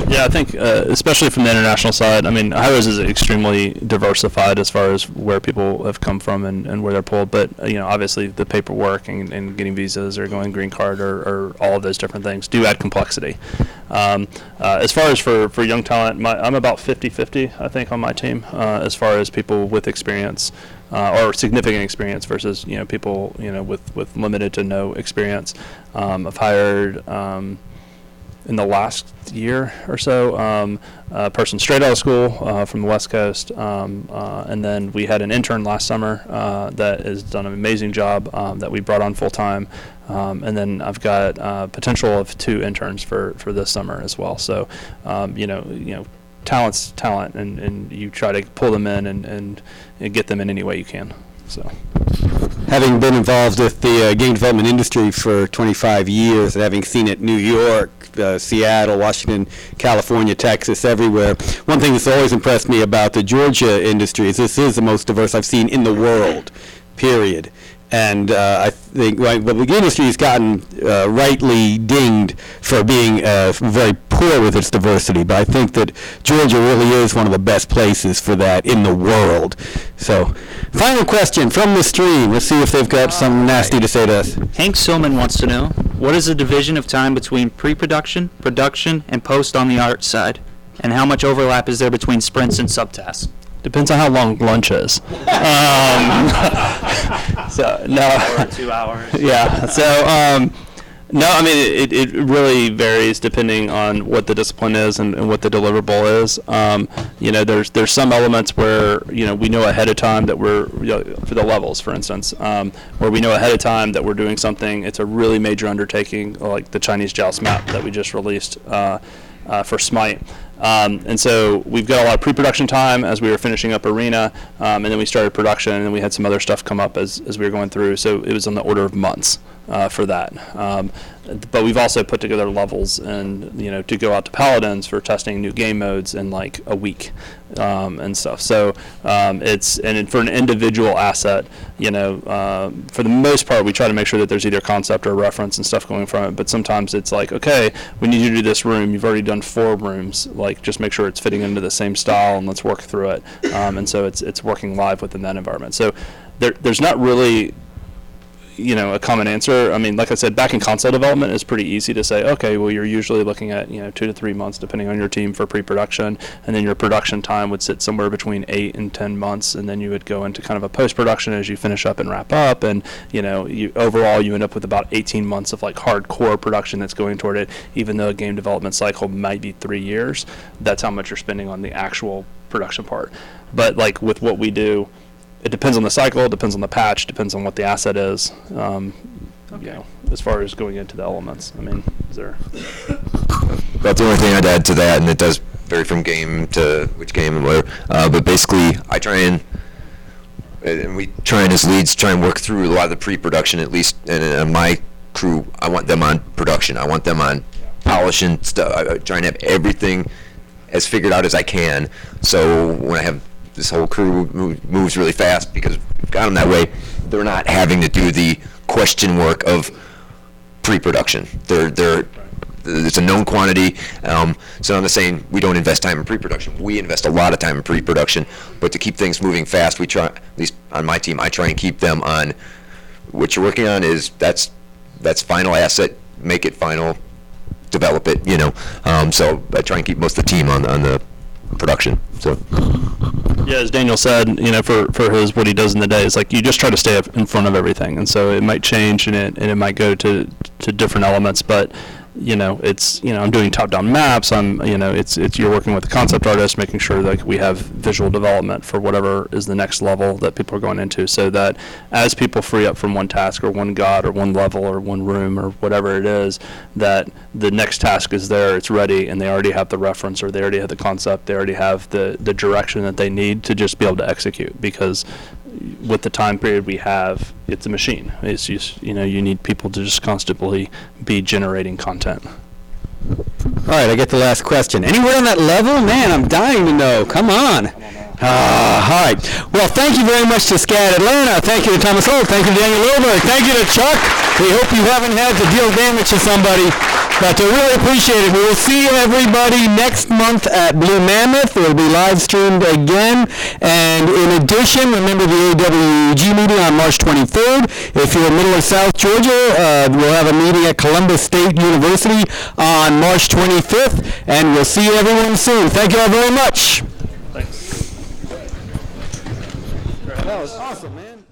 Yeah, I think especially from the international side, I mean, Hi-Rez is extremely diversified as far as where people have come from and where they're pulled. But you know, obviously the paperwork and getting visas or going green card or all of those different things do add complexity. As far as for young talent, I'm about 50-50, I think, on my team as far as people with experience or significant experience versus, you know, people, you know, with limited to no experience. I've hired in the last year or so, a person straight out of school from the West Coast, and then we had an intern last summer that has done an amazing job that we brought on full time, and then I've got potential of 2 interns for this summer as well. So, you know, talent's talent, and you try to pull them in and get them in any way you can. So, having been involved with the game development industry for 25 years and having seen it New York, Seattle, Washington, California, Texas, everywhere, one thing that's always impressed me about the Georgia industry is this is the most diverse I've seen in the world, period. And I think the industry has gotten rightly dinged for being very poor with its diversity, but I think that Georgia really is one of the best places for that in the world. So, final question from the stream. Let's see if they've got something nasty to say to us. Hank Silman wants to know, what is the division of time between pre-production, production, and post on the art side? And how much overlap is there between sprints and subtasks? Depends on how long lunch is. So no. Hour, 2 hours. Yeah. So no, I mean it really varies depending on what the discipline is and what the deliverable is. You know, there's some elements where, you know, we know ahead of time that we're, you know, for the levels, for instance, where we know ahead of time that we're doing something. It's a really major undertaking, like the Chinese Joust map that we just released for Smite. And so we've got a lot of pre-production time as we were finishing up Arena, and then we started production, and then we had some other stuff come up as we were going through. So it was on the order of months for that. But we've also put together levels, and, you know, to go out to Paladins for testing new game modes in like a week and stuff. So and for an individual asset, you know, for the most part, we try to make sure that there's either concept or reference and stuff going from it. But sometimes it's like, okay, we need you to do this room. You've already done 4 rooms. Like, just make sure it's fitting into the same style, and let's work through it. And so it's working live within that environment. So there's not really, you know, a common answer. I mean, like I said, back in console development, it's pretty easy to say, okay, well, you're usually looking at, you know, 2 to 3 months, depending on your team, for pre-production, and then your production time would sit somewhere between 8 and 10 months, and then you would go into kind of a post-production as you finish up and wrap up, and, you know, overall you end up with about 18 months of like hardcore production that's going toward it, even though a game development cycle might be 3 years. That's how much you're spending on the actual production part. But like with what we do, it depends on the cycle, it depends on the patch, depends on what the asset is, you know, as far as going into the elements. I mean, is there? That's the only thing I'd add to that, and it does vary from game to which game and whatever. But basically, I try and and we try and as leads try and work through a lot of the pre-production at least, and my crew, I want them on production. I want them on polishing stuff. I try and have everything as figured out as I can. So when I have this whole crew moves really fast because we've got them that way, they're not having to do the question work of pre-production. It's a known quantity. So I'm not saying we don't invest time in pre-production. We invest a lot of time in pre-production, but to keep things moving fast, we try, at least on my team, I try and keep them on what you're working on is that's final asset, make it final, develop it, you know. So I try and keep most of the team on the production. So. Yeah, as Daniel said, you know, for his what he does in the day, it's like you just try to stay up in front of everything, and so it might change and it might go to different elements, but you know, it's, you know, I'm doing top-down maps. You know, it's you're working with the concept artist, making sure that we have visual development for whatever is the next level that people are going into, so that as people free up from one task or one god or one level or one room or whatever it is, that the next task is there, it's ready, and they already have the reference or they already have the concept, they already have the direction that they need to just be able to execute, because with the time period we have, it's a machine. It's just, you know, you need people to just constantly be generating content. All right, I get the last question. Anywhere on that level? Man, I'm dying to know. Come on. All right. Well, thank you very much to SCAD Atlanta. Thank you to Thomas Holt. Thank you to Daniel Lilleberg. Thank you to Chuck. We hope you haven't had to deal damage to somebody, but I really appreciate it. We will see everybody next month at Blue Mammoth. It will be live streamed again. And in addition, remember the AWG meeting on March 23rd. If you're in Middle or South Georgia, we'll have a meeting at Columbus State University on March 25th. And we'll see everyone soon. Thank you all very much. Thanks. That was awesome, man.